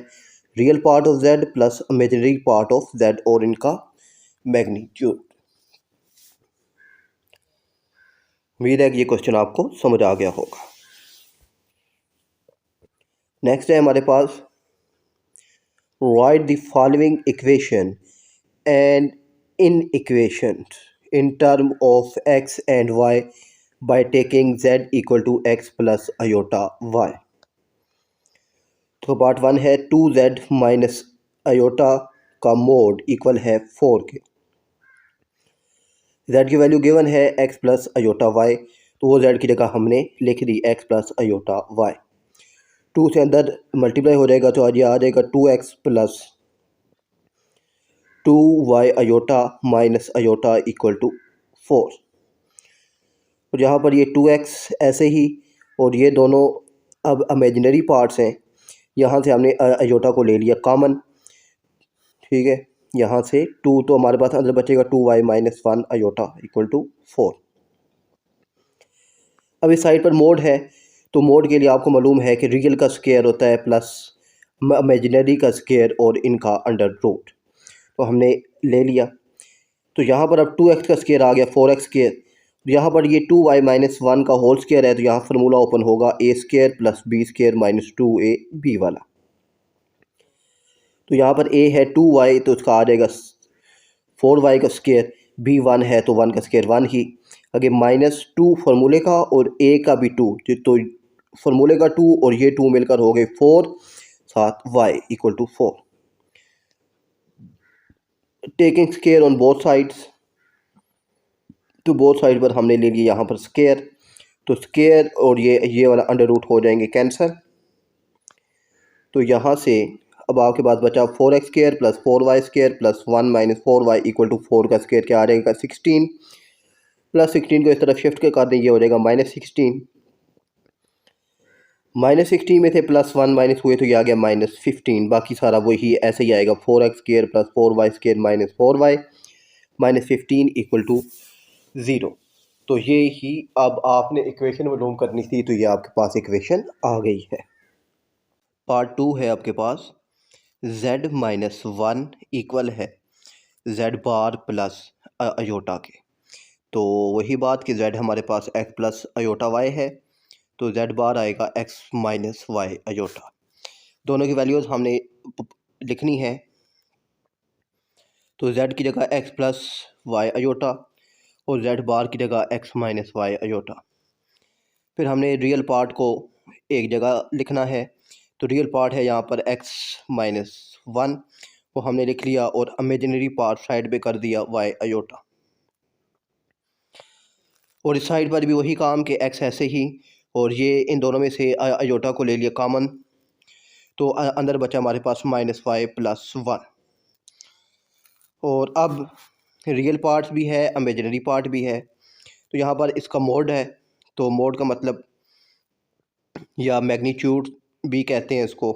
A: real part of z plus imaginary part of z और इनका मैग्नीट्यूड। उम्मीद है कि ये क्वेश्चन आपको समझ आ गया होगा। नेक्स्ट है हमारे पास write the following equation and in equation in term of x and y by taking z equal to x plus iota y. तो पार्ट 1 है 2z माइनस आयोटा का मोड इक्वल है 4 के। z की वैल्यू गिवन है x plus iota y, तो वो z की जगह हमने लिख दी x प्लस आयोटा वाई। 2 से अंदर मल्टीप्लाई हो जाएगा तो आज ये आ जाएगा 2x plus 2y iota minus iota equal to 4। और यहाँ पर ये 2x ऐसे ही, और ये दोनों अब इमेजिनरी पार्ट्स हैं, यहाँ से हमने आयोटा को ले लिया कॉमन। ठीक है, यहाँ से 2 तो हमारे पास अंदर बचेगा 2y minus 1 iota equal to 4। अब इस साइड पर मोड है, तो मोड के लिए आपको मालूम है कि रियल का स्क्वायर होता है प्लस इमेजिनरी का स्क्वायर और इनका अंडर रूट, तो हमने ले लिया। तो यहाँ पर अब 2x का स्क्वायर आ गया 4x स्क्वायर, यहाँ पर ये 2y माइनस 1 का होल स्क्वायर है, तो यहाँ फार्मूला ओपन होगा a square plus b square minus 2ab वाला। तो यहाँ पर a है 2y तो उसका आ जाएगा 4y का स्क्वायर, b 1 है तो 1 का स्क्वायर 1 ही, आगे माइनस 2 फार्मूले का और a का भी 2, तो फार्मूले का 2 और ये 2 मिलकर हो गए 4, साथ y equal to 4। Taking square on both sides, तो बोथ साइड पर हमने ले लिया यहाँ पर स्क्वायर, तो स्क्वायर और ये वाला अंडर रूट हो जाएंगे कैंसर। तो यहाँ से अब आपके पास बचा 4x² plus 4y² plus 1 minus 4y equal to 4 का स्क्वायर क्या आ जाएगा 16 प्लस 16 को इस तरफ शिफ्ट कर दें, ये हो जाएगा -16। -16 में से +1 माइनस हुए तो ये आ गया -15। बाकी सारा वही ऐसे ही आएगा 4x² plus 4y² minus 4y minus 15 equal to 0। तो ये ही अब आपने इक्वेशन मालूम करनी थी, तो ये आपके पास इक्वेशन आ गई है। पार्ट 2 है आपके पास z-1 इक्वल है z बार प्लस अयोटा के। तो वही बात कि z हमारे पास x प्लस अयोटा y है, तो z बार आएगा x माइनस वाई अयोटा। दोनों की वैल्यूज़ हमने लिखनी है, तो z की जगह x प्लस वाई अयोटा और z बार की जगह x माइनस वाई अयोटा। फिर हमने रियल पार्ट को एक जगह लिखना है, तो रियल पार्ट है यहाँ पर x माइनस 1 वो हमने लिख लिया और इमेजिनरी पार्ट साइड पे कर दिया y अयोटा। और इस साइड पर भी वही काम कि x ऐसे ही, और ये इन दोनों में से अयोटा को ले लिया कॉमन, तो अंदर बचा हमारे पास -y प्लस 1। और अब रियल पार्ट्स भी है इमेजिनरी पार्ट भी है, तो यहाँ पर इसका मोड है, तो मोड का मतलब या मैग्नीट्यूड भी कहते हैं इसको,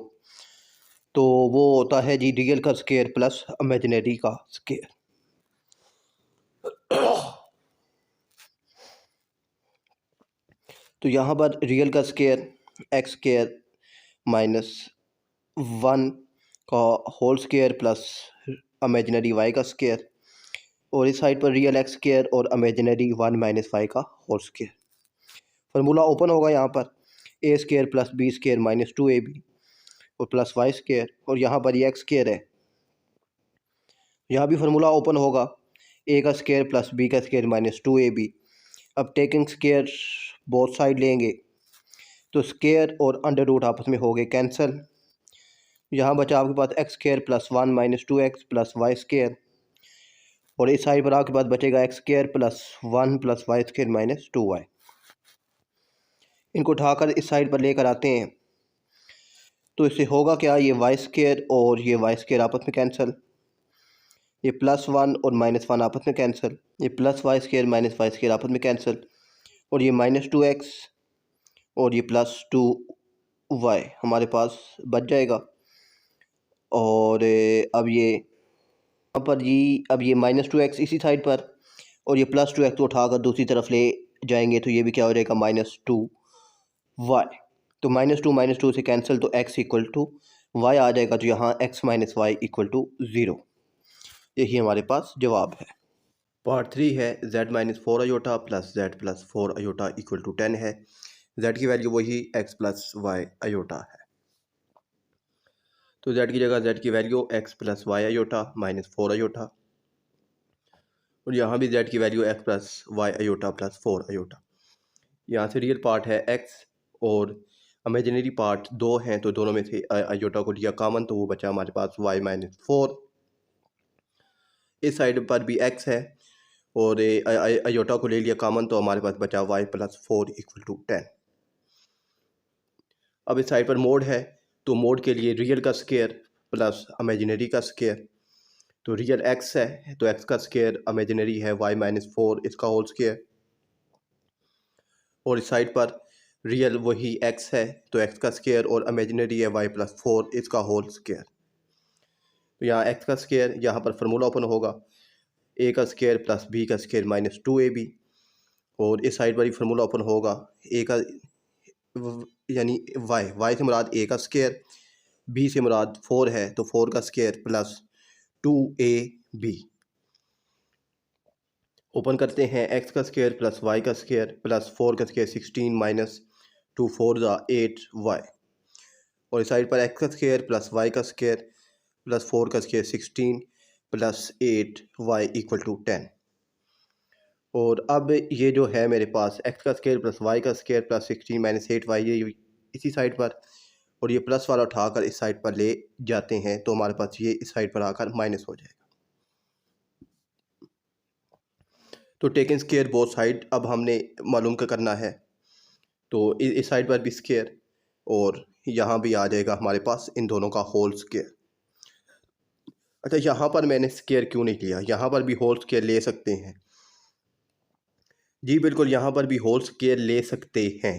A: तो वो होता है जी रियल का स्केयर प्लस इमेजिनरी का स्केयर। तो यहाँ पर रियल का स्केयर x² माइनस 1 का whole square plus imaginary y का स्केयर, और इस साइड पर रियल x² और इमेजिनरी 1 माइनस y का होल स्केयर। फार्मूला ओपन होगा यहाँ पर a² plus b² minus 2ab और प्लस y², और यहाँ पर ये x² है, यहाँ भी फार्मूला ओपन होगा a का स्केयर प्लस b का स्केयर माइनस 2ab। अब टेकिंग स्केयर बोथ साइड लेंगे, तो स्केयर और अंडर रूट आपस में हो गए कैंसिल। यहाँ बचा आपके पास x² plus 1 minus 2x plus y², और इस साइड पर आपके पास बचेगा x² plus 1 plus y² minus 2y। इनको उठाकर इस साइड पर लेकर आते हैं, तो इससे होगा क्या, ये y² और ये y² आपस में कैंसिल, ये +1 और -1 आपस में कैंसिल, ये प्लस y² माइनस y² आपस में कैंसिल, और ये -2x और ये +2y हमारे पास बच जाएगा। और अब ये यहाँ पर जी अब ये -2x इसी साइड पर, और ये +2x को उठाकर दूसरी तरफ ले जाएंगे, तो ये भी क्या हो जाएगा -2y। तो -2 से कैंसिल, तो x इक्वल टू y आ जाएगा, तो यहाँ x minus y equal to 0। यही हमारे पास जवाब है। पार्ट 3 है z-4 iota plus z plus 4 iota equal to 10 है। z की वैल्यू वही x प्लस वाई अयोटा है, तो z की जगह z की value x plus Y iota minus 4 iota, और यहाँ भी z की value x plus Y iota plus 4 iota. यहाँ से रियल पार्ट है x और इमेजिनरी पार्ट 2 हैं, तो दोनों में से अयोटा को लिया कॉमन, तो वो बचा हमारे पास y माइनस 4। इस साइड पर भी x है और अयोटा को ले लिया कॉमन, तो हमारे पास बचा y प्लस 4 इक्वल टू 10। अब इस साइड पर मोड है, तो मोड के लिए रियल का स्केयर प्लस इमेजिनरी का स्केयर, तो रियल x है तो x का स्केयर, इमेजिनरी है y माइनस 4 इसका होल स्केयर, और इस साइड पर रियल वही x है तो x का स्केयर और इमेजिनरी है y प्लस 4 इसका होल स्केयर। तो यहाँ x का स्केयर, यहाँ पर फार्मूला ओपन होगा a का स्केयर प्लस b का स्केयर माइनस 2ab, और इस साइड पर ही फार्मूला ओपन होगा a का यानी y से मुराद a का स्केयर, b से मुराद 4 है तो 4 का स्केयर प्लस 2ab। ओपन करते हैं x का स्केयर प्लस y का स्केयर प्लस 4 का स्केयर 16 माइनस 2 4 8y, और इस साइड पर x का स्केयर प्लस y का स्केयर प्लस 4 का square 16 plus 8y equal to 10। और अब ये जो है मेरे पास x का स्केयर प्लस y का स्केयर प्लस 16 माइनस 8y, ये इसी साइड पर, और ये प्लस वाला उठाकर इस साइड पर ले जाते हैं, तो हमारे पास ये इस साइड पर आकर माइनस हो जाएगा। तो टेकन स्केयर बोथ साइड अब हमने मालूम करना है, तो इस साइड पर भी स्केयर और यहाँ भी आ जाएगा हमारे पास इन दोनों का होल स्क्वायर। अच्छा, यहाँ पर मैंने स्क्वायर क्यों नहीं लिया? यहाँ पर भी होल स्क्वायर ले सकते हैं। जी बिल्कुल, यहाँ पर भी होल स्क्वायर ले सकते हैं,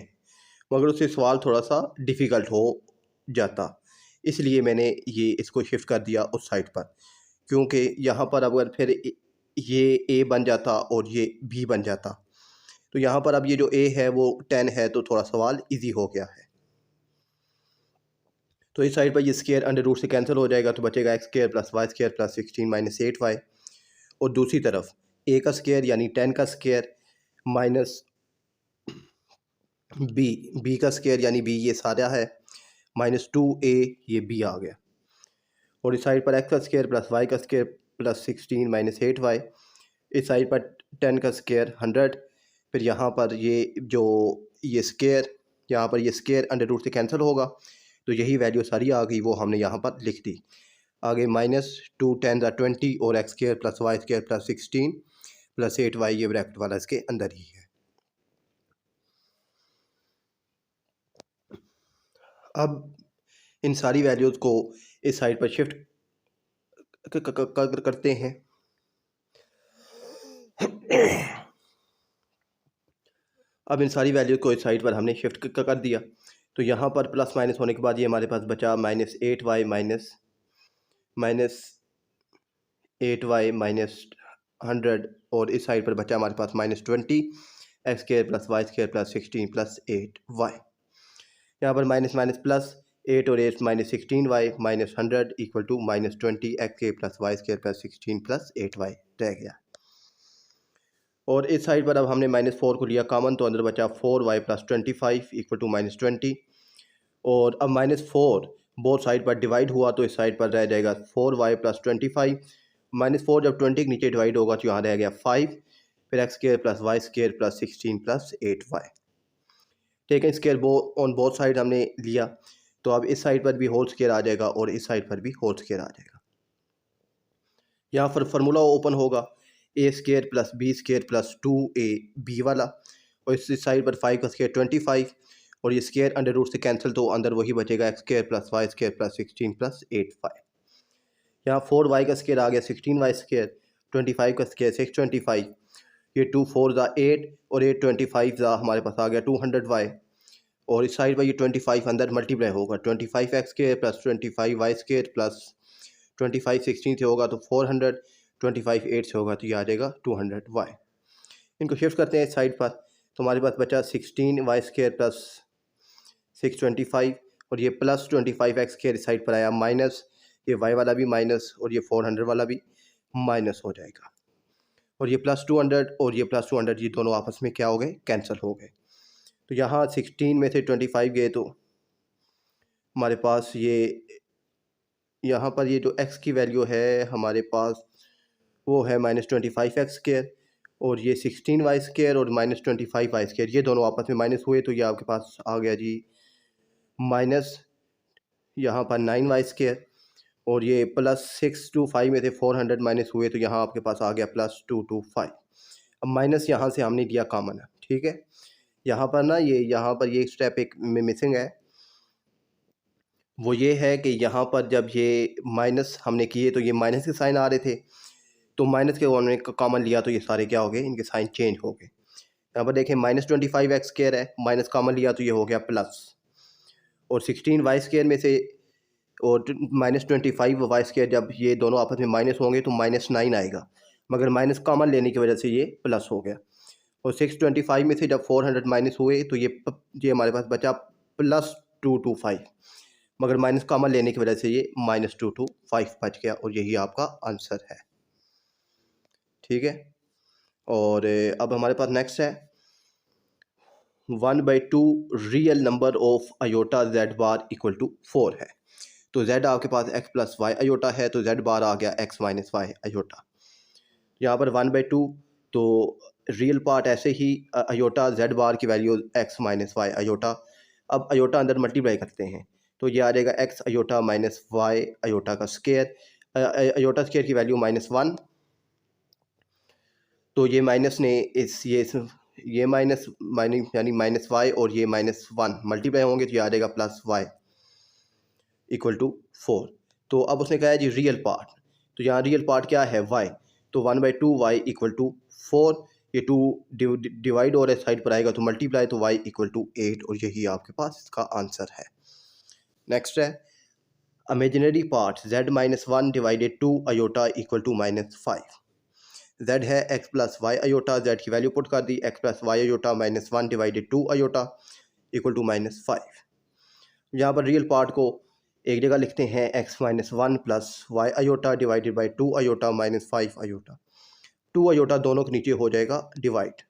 A: मगर उससे सवाल थोड़ा सा डिफ़िकल्ट हो जाता, इसलिए मैंने ये इसको शिफ्ट कर दिया उस साइड पर, क्योंकि यहाँ पर अगर फिर ये ए बन जाता और ये बी बन जाता, तो यहाँ पर अब ये जो ए है वो 10 है, तो थोड़ा सवाल इजी हो गया है। तो इस साइड पर ये स्क्वायर अंडर रूट से कैंसिल हो जाएगा, तो बचेगा x square plus y square plus 16 minus 8y। और दूसरी तरफ ए का स्क्वायर यानी 10 का स्क्वायर माइनस बी का स्क्वायर यानी बी ये सारा है माइनस 2a ये बी आ गया। और इस साइड पर एक्स का स्क्वायर प्लस वाई का स्क्वायर प्लस 16 माइनस 8y। इस साइड पर 10 का स्क्वायर 100। फिर यहाँ पर ये स्क्वायर, यहाँ पर ये स्क्वायर अंडर रूट से कैंसिल होगा, तो यही वैल्यू सारी आ गई, वो हमने यहाँ पर लिख दी। आगे माइनस 2 10 20 और x square plus y square plus 16 plus 8y ये ब्रैकेट वाला इसके अंदर ही है। अब इन सारी वैल्यूज़ को इस साइड पर शिफ्ट करते हैं। अब इन सारी वैल्यूज़ को इस साइड पर हमने शिफ्ट कर दिया, तो यहाँ पर प्लस माइनस होने के बाद ये हमारे पास बचा minus 8y minus 8y minus 100। और इस साइड पर बचा हमारे पास minus 20 x square plus y square plus 16 plus 8y। यहाँ पर माइनस माइनस प्लस 8 और 8 minus 16y minus 100 equal to minus 20 x के plus y square plus 16 plus 8y रह गया। और इस साइड पर अब हमने माइनस 4 को लिया कॉमन, तो अंदर बचा 4y plus 25 equal to minus 20। और अब माइनस 4 बोथ साइड पर डिवाइड हुआ, तो इस साइड पर रह जाएगा 4y प्लस 25। माइनस 4 जब 20 के नीचे डिवाइड होगा तो यहाँ रह गया 5। फिर x square plus y square plus 16 plus 8y। ठीक है, स्क्वायर ऑन बोथ साइड हमने लिया, तो अब इस साइड पर भी होल स्क्वायर आ जाएगा और इस साइड पर भी होल स्क्वायर आ जाएगा। यहाँ पर फार्मूला ओपन होगा a square plus b square plus 2ab वाला, और इस साइड पर 5 का स्क्वायर 25 और ये स्क्वायर अंडर रूट से कैंसिल, तो अंदर वही बचेगा x square plus y square plus 16 plus 8y। यहाँ 4y का स्क्वायर आ गया 16y स्क्वायर, 25 का स्क्वायर 625, ये 2 4 8 और 8 25 हमारे पास आ गया 200y। और इस साइड पर ये 25 अंदर मल्टीप्लाई होगा, 25 x square plus 25 y square plus 25 16 से होगा तो 400, 25 8 से होगा तो ये आ जाएगा 200y। इनको शिफ्ट करते हैं इस साइड पर, तो हमारे पास बचा 16 वाई स्क्वायर प्लस 625 और ये प्लस 25 एक्स स्क्वायर इस साइड पर आया माइनस, ये y वाला भी माइनस और ये 400 वाला भी माइनस हो जाएगा। और ये प्लस 200 और ये प्लस 200 ये दोनों आपस में क्या हो गए, कैंसिल हो गए। तो यहाँ 16 में से 25 गए, तो हमारे पास ये यहाँ पर ये जो x की वैल्यू है हमारे पास वो है माइनस 25 एक्स स्क्वायर, और ये 16 वाई स्क्वायर और माइनस 25 वाई स्क्वायर ये दोनों आपस में माइनस हुए, तो ये आपके पास आ गया जी माइनस यहाँ पर 9 वाई स्क्वायर, और ये प्लस 625 में से 400 माइनस हुए, तो यहाँ आपके पास आ गया प्लस 225। अब माइनस यहाँ से हमने लिया कॉमन है, ठीक है। यहाँ पर ना यहाँ पर ये स्टेप एक में मिसिंग है, वो ये है कि यहाँ पर जब ये माइनस हमने किए तो ये माइनस के साइन आ रहे थे, तो माइनस के हमने कॉमन लिया तो ये सारे क्या हो गए, इनके साइन चेंज हो गए। यहाँ पर देखें माइनस 25 एक्स स्क्वायर है, माइनस कॉमन लिया तो ये हो गया प्लस, और 16 वाई स्क्वायर में से और माइनस 25 वाई स्क्वायर जब ये दोनों आपस में माइनस होंगे तो माइनस 9 आएगा, मगर माइनस कॉमन लेने की वजह से ये प्लस हो गया। और 625 में से जब 400 माइनस हुए तो ये हमारे पास बचा प्लस 225, मगर माइनस कॉमन लेने की वजह से ये माइनस 225 बच गया, और यही आपका आंसर है, ठीक है। और अब हमारे पास नेक्स्ट है 1/2 real number of iota z bar equal to 4 है। तो z आपके पास x प्लस वाई अयोटा है, तो z बार आ गया x माइनस वाई अयोटा। यहाँ पर 1/2, तो रियल पार्ट ऐसे ही अयोटा z बार की value x minus y iota. अब अयोटा अंदर मल्टीप्लाई करते हैं, तो ये आ जाएगा x iota minus y iota का स्क्वायर, अयोटा स्क्वायर की वैल्यू -1, तो ये माइनस ने ये माइनस यानी -y और ये -1 मल्टीप्लाई होंगे तो ये आ जाएगा +y। Equal to 4। तो अब उसने कहा है जी रियल पार्ट, तो यहाँ रियल पार्ट क्या है y, तो 1/2 y इक्वल टू 4, ये 2 डिवाइड और साइड पर आएगा तो मल्टीप्लाई, तो y इक्वल टू 8, और यही आपके पास इसका आंसर है। नेक्स्ट है imaginary part z-1 divided 2 iota equal to -5। z है x plus Y iota, z की वैल्यू पुट कर दी, x plus Y iota -1 divided 2 iota equal to -5। यहाँ पर रियल पार्ट को एक जगह लिखते हैं x-1 plus Y iota divided by 2 iota -5 iota, 2 iota दोनों के नीचे हो जाएगा डिवाइड,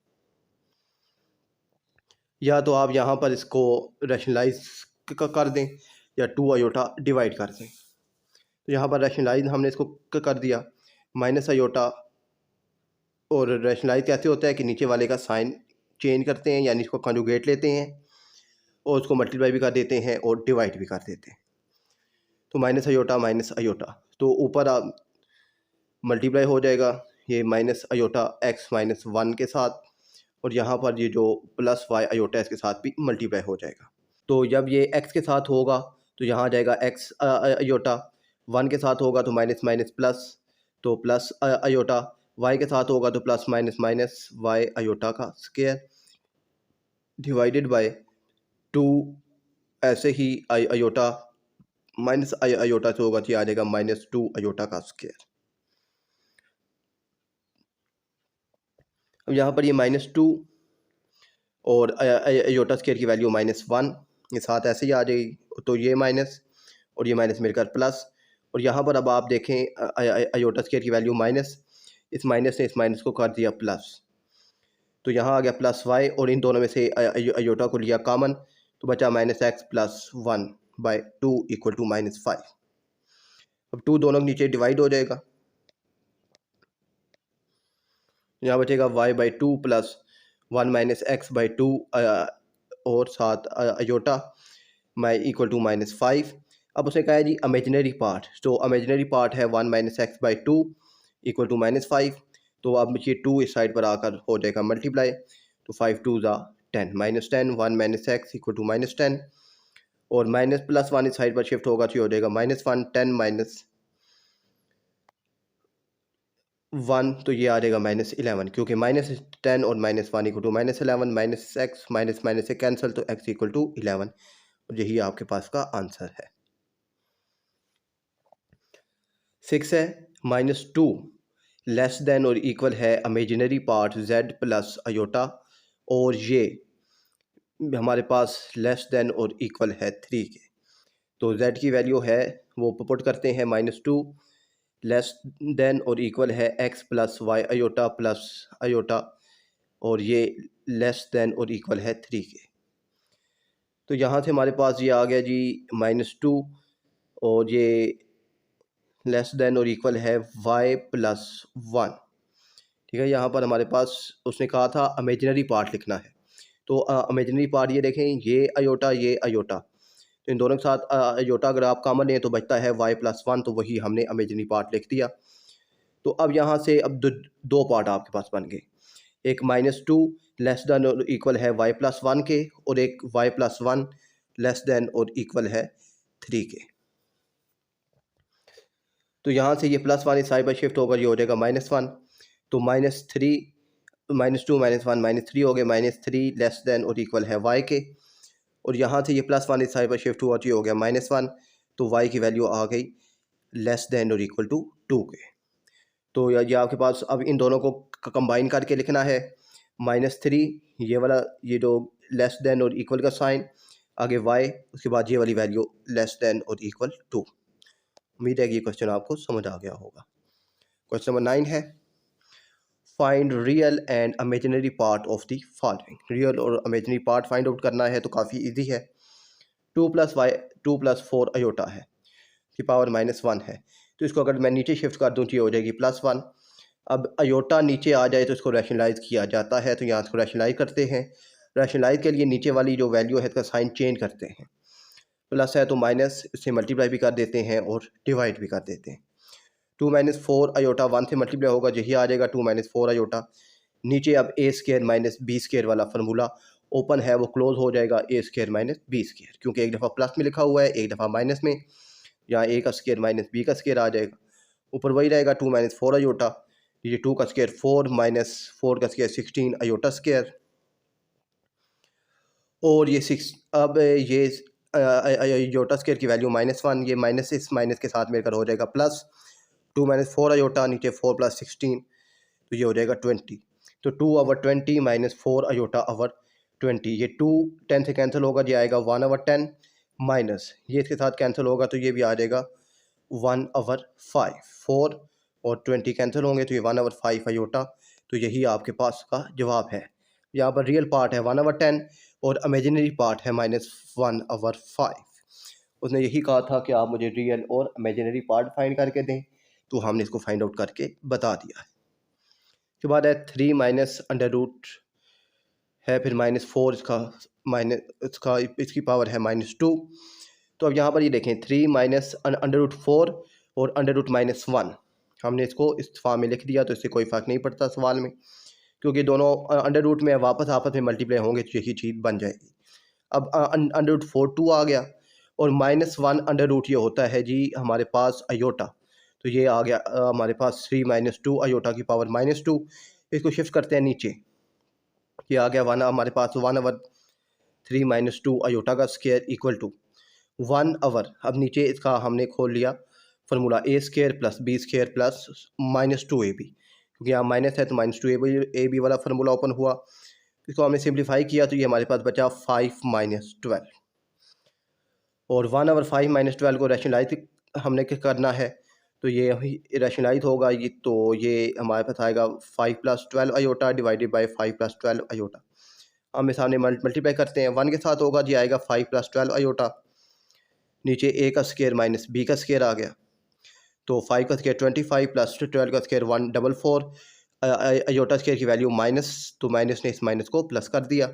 A: या तो आप यहाँ पर इसको रैशनलाइज कर दें या 2 अयोटा डिवाइड कर दें। तो यहाँ पर रैशनलाइज हमने इसको कर दिया माइनस अयोटा, और रैशनलाइज कैसे होता है कि नीचे वाले का साइन चेंज करते हैं, यानी इसको कंजुगेट लेते हैं और उसको मल्टीप्लाई भी कर देते हैं और डिवाइड भी कर देते हैं। तो माइनस अयोटा, तो ऊपर आप मल्टीप्लाई हो जाएगा ये माइनस अयोटा x-1 के साथ, और यहाँ पर ये जो प्लस वाई अयोटा इसके साथ भी मल्टीप्लाई हो जाएगा। तो जब ये x के साथ होगा तो यहाँ आ जाएगा x अयोटा, 1 के साथ होगा तो माइनस माइनस प्लस, तो प्लस अयोटा, y के साथ होगा तो plus minus minus y iota का स्क्वायर डिवाइडेड बाय 2, ऐसे ही अयोटा माइनस अयोटा से होगा तो आ जाएगा -2 अयोटा का स्क्वायर। अब यहाँ पर ये -2 और अयोटा स्क्वायर की वैल्यू -1, ये साथ ऐसे ही आ जाएगी, तो ये माइनस और ये माइनस मिलकर प्लस, और यहाँ पर अब आप देखें अयोटा स्क्वायर की वैल्यू माइनस, इस माइनस ने इस माइनस को कर दिया प्लस, तो यहाँ आ गया प्लस वाई, और इन दोनों में से अयोटा को लिया कॉमन तो बचा -x प्लस 1/2 इक्वल टू -5। अब 2 दोनों के नीचे डिवाइड हो जाएगा, यहाँ बचेगा y/2 प्लस 1 - x/2 और साथ अयोटा इक्वल टू -5। अब उसने कहा है जी इमेजिनरी पार्ट, तो इमेजिनरी पार्ट है 1 - x/2 इक्वल टू -5, तो अब ये 2 इस साइड पर आकर हो जाएगा मल्टीप्लाई, तो 5 2 ज़ा 10, -10, 1 - x इक्वल टू -10, और माइनस प्लस 1 इस साइड पर शिफ्ट होगा तो ये हो जाएगा -1, 10 - 1, तो ये आ जाएगा -11, क्योंकि -10 और -1 इक्वल टू -11, -x माइनस से कैंसिल, तो x इक्वल टू 11, और यही आपके पास का आंसर है। 6 है -2 लेस देन और इक्वल है imaginary part z plus iota, और ये हमारे पास लेस देन और इक्वल है 3 के, तो z की वैल्यू है वो पुट करते हैं -2 लेस देन और इक्वल है x plus Y iota plus iota, और ये लेस देन और इक्वल है 3 के, तो यहाँ से हमारे पास ये आ गया जी -2, और ये लेस देन और इक्वल है y प्लस 1। ठीक है, यहाँ पर हमारे पास उसने कहा था इमेजिनरी पार्ट लिखना है, तो इमेजिनरी पार्ट ये देखें, ये अयोटा, तो इन दोनों के साथ अयोटा अगर आप कॉमन लें तो बचता है y प्लस 1, तो वही हमने इमेजिनरी पार्ट लिख दिया। तो अब यहाँ से अब दो पार्ट आपके पास बन गए, एक -2 लेस देन और इक्वल है y प्लस 1 के, और एक y प्लस 1 लेस देन और इक्वल है 3 के। तो यहाँ से ये +1 इस साइड पर शिफ्ट होकर ये हो जाएगा -1, तो -3 -2 -1 -3 हो गए, -3 लेस देन और इक्वल है y के, और यहाँ से ये +1 इस साइड पर शिफ्ट हुआ तो ये हो गया -1, तो y की वैल्यू आ गई लेस देन और इक्वल टू 2 के। तो ये आपके पास अब इन दोनों को कंबाइन करके लिखना है, -3 ये वाला, ये जो लेस देन और इक्वल का साइन, आगे y, उसके बाद ये वाली वैल्यू लेस देन और इक्वल टू। उम्मीद है कि ये क्वेश्चन आपको समझ आ गया होगा। क्वेश्चन नंबर 9 है find real and imaginary part of the following. Real और इमेजिनरी पार्ट फाइंड आउट करना है, तो काफ़ी इजी है। 2 + 4 अयोटा है, की पावर -1 है, तो इसको अगर मैं नीचे शिफ्ट कर दूँ तो ये हो जाएगी +1। अब अयोटा नीचे आ जाए तो इसको रैशनलाइज किया जाता है, तो यहाँ इसको रैशनलाइज करते हैं। रैशनलाइज के लिए नीचे वाली जो वैल्यू है इसका साइन चेंज करते हैं, प्लस है तो माइनस, इससे मल्टीप्लाई भी कर देते हैं और डिवाइड भी कर देते हैं। 2 - 4 अयोटा 1 से मल्टीप्लाई होगा, यही आ जाएगा 2 - 4 अयोटा। नीचे अब a² - b² वाला फार्मूला ओपन है, वो क्लोज हो जाएगा a² - b², क्योंकि एक दफ़ा प्लस में लिखा हुआ है, एक दफ़ा माइनस में, यहाँ a का स्केयर माइनस b का स्केयर आ जाएगा, ऊपर वही रहेगा 2 माइनस 4 अयोटा, ये 2 का स्केयर 4 माइनस 4 का स्केयर 16 अयोटा स्केयर, और ये 6 अब ये अयोटा स्केयर की वैल्यू -1, ये माइनस इस माइनस के साथ मिलकर हो जाएगा प्लस 2 माइनस 4 अयोटा, नीचे 4 प्लस 16, तो ये हो जाएगा 20। तो 2/20 माइनस 4 अयोटा ओवर 20, ये 2 10 से कैंसिल होगा, ये आएगा 1/10 माइनस ये इसके साथ कैंसिल होगा तो ये भी आ जाएगा 1/5। 4 और 20 कैंसिल होंगे तो ये 1/5 अयोटा। तो यही आपके पास का जवाब है। यहाँ पर रियल पार्ट है 1/10 और इमेजिनरी पार्ट है -1/5। उसने यही कहा था कि आप मुझे रियल और इमेजिनरी पार्ट फाइंड करके दें, तो हमने इसको फाइंड आउट करके बता दिया है। उसके बाद है 3 माइनस अंडर रूट है, फिर -4 इसका इसकी पावर है -2। तो अब यहाँ पर ये देखें 3 माइनस अंडर रूट 4 और अंडर रूट -1, हमने इसको इस फॉर्म में लिख दिया तो इससे कोई फ़र्क नहीं पड़ता सवाल में, क्योंकि दोनों अंडर रूट में वापस आपस में मल्टीप्लाई होंगे तो यही चीज़ बन जाएगी। अब अंडर रूट 4 2 आ गया, और -1 अंडर रूट ये होता है जी हमारे पास अयोटा, तो ये आ गया हमारे पास 3 माइनस 2 अयोटा की पावर -2। इसको शिफ्ट करते हैं नीचे, ये आ गया 1 हमारे पास 1/3 माइनस 2 अयोटा का स्केयर इक्वल टू 1 अब नीचे इसका हमने खोल लिया formula a square plus b square plus -2ab, क्योंकि यहाँ माइनस है तो -2ab वाला फार्मूला ओपन हुआ। इसको हमने सिंप्लीफाई किया तो ये हमारे पास बचा 5 माइनस 12, और 1/5 माइनस 12 को रैशनलाइज हमने क्या करना है, तो ये रैशनलाइज होगा ये, तो ये हमारे पास आएगा 5 + 12 अयोटा डिवाइडेड बाय 5 + 12 अयोटा। आमने सामने मल्टीप्लाई करते हैं, 1 के साथ होगा जी आएगा 5 + 12 अयोटा, नीचे a का स्केयर माइनस b का स्केयर आ गया, तो 5 का स्केयर 25 प्लस 12 का स्केयर 144, अयोटा स्केयर की वैल्यू माइनस, तो माइनस ने इस माइनस को प्लस कर दिया,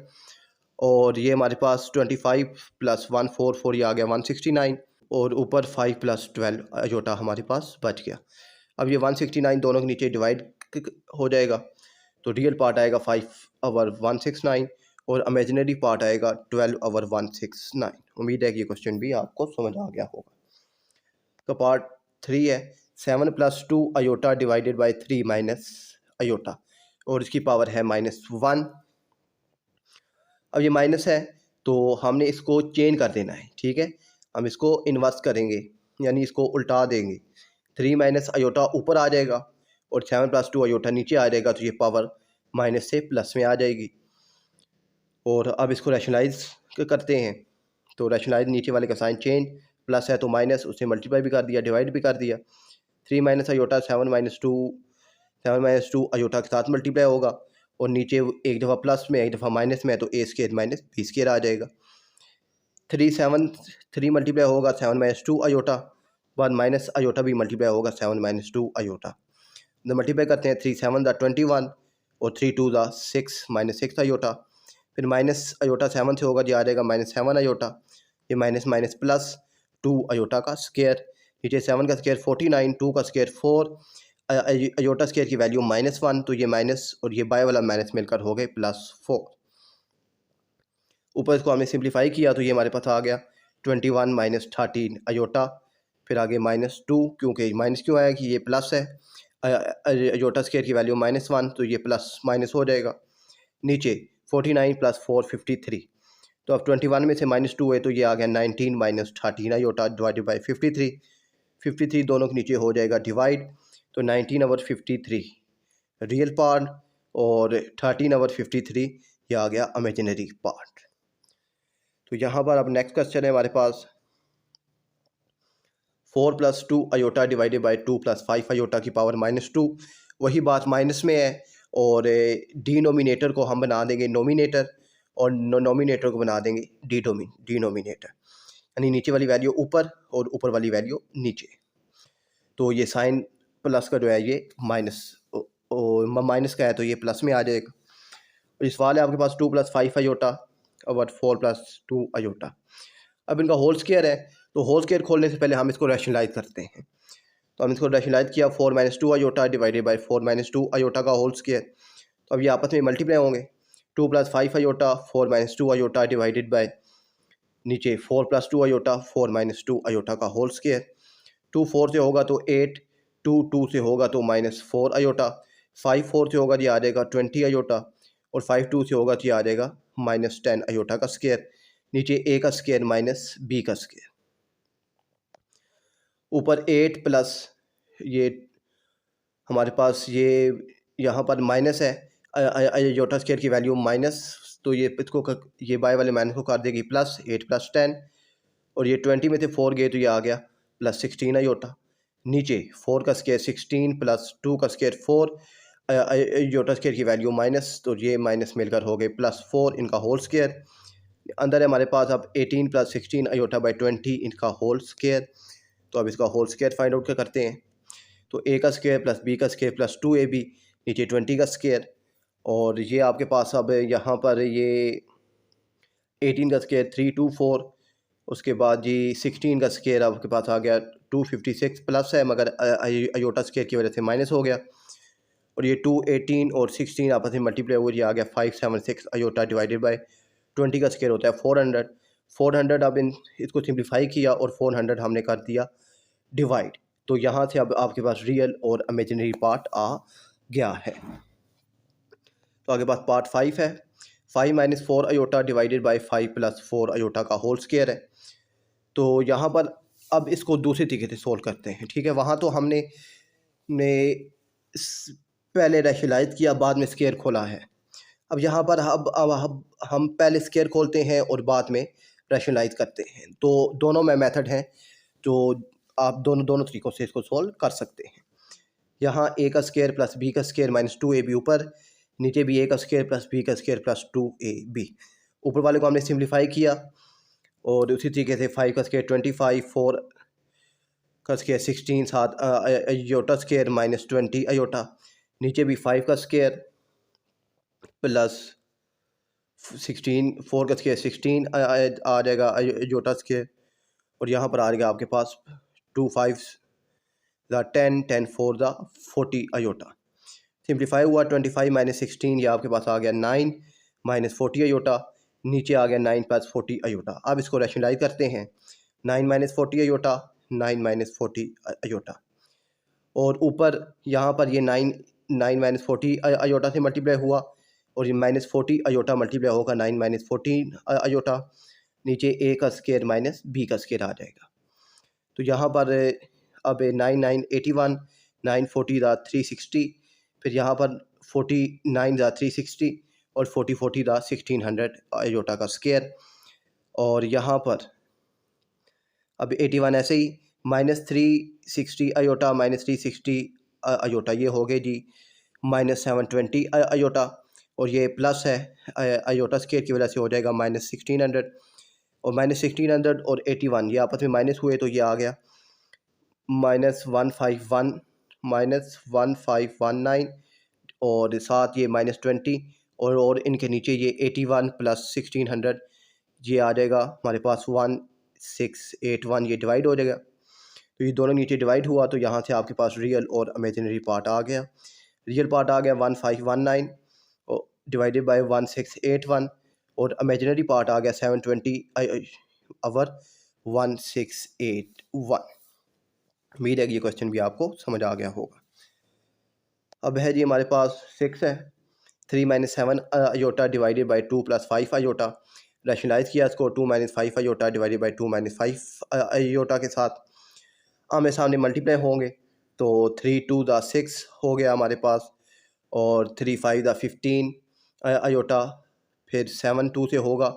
A: और ये हमारे पास 25 + 144 ये आ गया 169, और ऊपर 5 + 12 अयोटा हमारे पास बच गया। अब ये 169 दोनों के नीचे डिवाइड हो जाएगा, तो रियल पार्ट आएगा 5/169 और इमेजिनरी पार्ट आएगा 12/169। उम्मीद है कि ये क्वेश्चन भी आपको समझ आ गया होगा। तो पार्ट 3 है 7 + 2 iota divided by 3 minus iota, और इसकी पावर है -1। अब ये माइनस है तो हमने इसको चेंज कर देना है, ठीक है, हम इसको इन्वर्स करेंगे, यानी इसको उल्टा देंगे। 3 माइनस अयोटा ऊपर आ जाएगा और 7 + 2 अयोटा नीचे आ जाएगा, तो ये पावर माइनस से प्लस में आ जाएगी। और अब इसको रैशनलाइज करते हैं, तो रैशनलाइज नीचे वाले का साइन चेंज, प्लस है तो माइनस, उसे मल्टीप्लाई भी कर दिया डिवाइड भी कर दिया। 3 माइनस अयोटा 7 - 2 अयोटा के साथ मल्टीप्लाई होगा, और नीचे एक दफ़ा प्लस में एक दफ़ा माइनस में है तो a square minus b square आ जाएगा। 3 मल्टीप्लाई होगा 7 - 2 अयोटा, बाद माइनस अयोटा भी मल्टीप्लाई होगा 7 - 2 अयोटा। तो मल्टीप्लाई करते हैं 3 7 दा 21 और 3 2 दा 6 -6 अयोटा, फिर माइनस अयोटा 7 से होगा जी आ जाएगा -7 अयोटा, ये माइनस माइनस प्लस 2 अयोटा का स्केयर, नीचे 7 का स्केयर 49, 2 का स्केयर 4, अयोटा स्केयर की वैल्यू -1, तो ये माइनस और ये बाय वाला माइनस मिलकर हो गए +4। ऊपर इसको हमने सिंप्लीफाई किया तो ये हमारे पास आ गया 21 - 13 अयोटा, फिर आगे -2, क्योंकि माइनस क्यों आया कि ये प्लस है, अयोटा स्केयर की वैल्यू -1 तो ये प्लस माइनस हो जाएगा, नीचे 49 + 4 53, तो अब 21 में से -2 है तो ये आ गया 19 - 13 अयोटा डिवाइडेड बाई 53, 53 दोनों के नीचे हो जाएगा डिवाइड, तो 19/53 रियल पार्ट और 13/53 ये आ गया इमेजिनरी पार्ट। तो यहाँ पर अब नेक्स्ट क्वेश्चन है हमारे पास 4 + 2 अयोटा डिवाइडेड बाई 2 + 5 अयोटा की पावर -2, वही बात माइनस में है, और डिनोमिनेटर को हम बना देंगे नोमिनेटर और नोमिनेटर को बना देंगे डिनोमिनेटर, यानी नीचे वाली वैल्यू ऊपर और ऊपर वाली वैल्यू नीचे। तो ये साइन प्लस का जो है ये माइनस माइनस का है तो ये प्लस में आ जाएगा। और इस सवाल है आपके पास 2 + 5 अयोटा और 4 + 2 अयोटा। अब इनका होल स्क्वायर है, तो होल स्क्वायर खोलने से पहले हम इसको रैशनलाइज करते हैं, तो हम इसको रैशनलाइज किया 4 - 2 अयोटा डिवाइडेड बाई 4 - 2 अयोटा का होल स्क्वायर, तो अब ये आपस में मल्टीप्लाई होंगे, 2 + 5 अयोटा 4 - 2 अयोटा डिवाइडेड बाई नीचे 4 + 2 अयोटा 4 - 2 अयोटा का होल स्क्वायर, 2 4 से होगा तो 8, 2 2 से होगा तो -4 अयोटा, 5 4 से होगा जी आ जाएगा 20 अयोटा, और 5 2 से होगा जी आ जाएगा -10 अयोटा का स्क्वायर। नीचे a का स्क्वायर माइनस b का स्क्वायर, ऊपर 8 प्लस ये हमारे पास ये यहाँ पर माइनस है, अयोटा स्क्वायर की वैल्यू माइनस, तो ये इसको ये बाय वाले माइनस को कर देगी प्लस, 8 + 10, और ये 20 में से 4 गए तो ये आ गया +16 अयोटा। नीचे 4 का स्क्वायर 16 + 2 का स्क्वायर 4, अयोटा स्क्वायर की वैल्यू माइनस, तो ये माइनस मिलकर हो गए +4 इनका होल स्क्वायर। अंदर है हमारे पास अब 18 + 16 अयोटा बाई 20 इनका होल स्क्वायर। तो अब इसका होल स्क्वायर फाइंड आउट करते हैं। तो a का स्क्वायर प्लस b का स्क्वायर प्लस 2ab, नीचे 20 का स्क्वायर, और ये आपके पास अब यहाँ पर ये 18 का स्क्वायर 324, उसके बाद जी 16 का स्क्वायर आपके पास आ गया 256 प्लस है, मगर अयोटा स्क्वायर की वजह से माइनस हो गया, और ये 2 18 और 16 आपस में मल्टीप्लाई हुआ, ये आ गया 576 अयोटा डिवाइडेड बाय 20 का स्क्वायर होता है 400। अब इन इसको सिंप्लीफाई किया और 400 हमने कर दिया डिवाइड। तो यहाँ से अब आपके पास रियल और इमेजिनरी पार्ट आ गया है। तो आगे पास पार्ट 5 है। 5 - 4 अयोटा डिवाइडेड बाय 5 + 4 अयोटा का होल स्क्वायर है। तो यहाँ पर अब इसको दूसरे तरीके से सोल्व करते हैं, ठीक है। वहाँ तो हमने पहले रैशनलाइज किया, बाद में स्क्वायर खोला है। अब यहाँ पर अब हम पहले स्क्वायर खोलते हैं और बाद में रैशनलाइज करते हैं। तो दोनों में मेथड हैं, जो आप दोनों तरीक़ों से इसको सोल्व कर सकते हैं। यहाँ a का स्क्वायर प्लस b का स्क्वायर -2ab ऊपर, नीचे भी a का स्क्वायर प्लस b का स्क्वायर प्लस 2ab। ऊपर वाले को हमने सिंप्लीफाई किया, और उसी तरीके से 5 का स्क्वायर 25, 4 का स्क्वायर 16, 7 अयोटा स्क्वायर -20 अयोटा, नीचे भी 5 का स्क्वायर प्लस 16, 4 का स्क्वायर 16 आ जाएगा अयोटा स्क्वायर, और यहाँ पर आ जाएगा आपके पास 2 5 10, 10 4 40 अयोटा। सिंप्लीफाई हुआ 25 - 16, ये आपके पास आ गया 9 - 40 अयोटा, नीचे आ गया 9 + 40 अयोटा। अब इसको रैशनलाइज करते हैं, 9 - 40 अयोटा, 9 - 40 अयोटा, और ऊपर यहाँ पर ये 9 - 40 अयोटा से मल्टीप्लाई हुआ, और ये -40 अयोटा मल्टीप्लाई होगा 9 - 14 अयोटा, नीचे a का स्क्वायर माइनस b का स्क्वायर आ जाएगा। तो यहाँ पर अब 9 9 81, 9 40 360, फिर यहाँ पर 49 360, और 40 40 1600 अयोटा का स्क्वायर, और यहाँ पर अब 81 ऐसे ही -360 अयोटा, -360 अयोटा, ये हो गए जी -720 अयोटा, और ये प्लस है अयोटा स्क्वायर की वजह से हो जाएगा -1600, और -1600 और 81 ये आपस में माइनस हुए, तो ये आ गया -151 -1519, और साथ ये -20, और इनके नीचे ये 81 + 1600, ये आ जाएगा हमारे पास 1681, ये डिवाइड हो जाएगा। तो ये दोनों नीचे डिवाइड हुआ, तो यहाँ से आपके पास रियल और इमेजिनरी पार्ट आ गया। रियल पार्ट आ गया 1519 डिवाइडेड बाय 1681, और इमेजिनरी पार्ट आ गया 720 ओवर 1681। उम्मीद है कि ये क्वेश्चन भी आपको समझ आ गया होगा। अब है जी हमारे पास 6 है, 3 - 7 iota divided by 2 + 5 iota. Rationalise किया इसको 2 - 5 अयोटा डिवाइडेड बाई 2 - 5 अयोटा के साथ, आमने सामने मल्टीप्लाई होंगे, तो 3 2 6 हो गया हमारे पास, और 3 5 15 अयोटा, फिर 7 2 से होगा,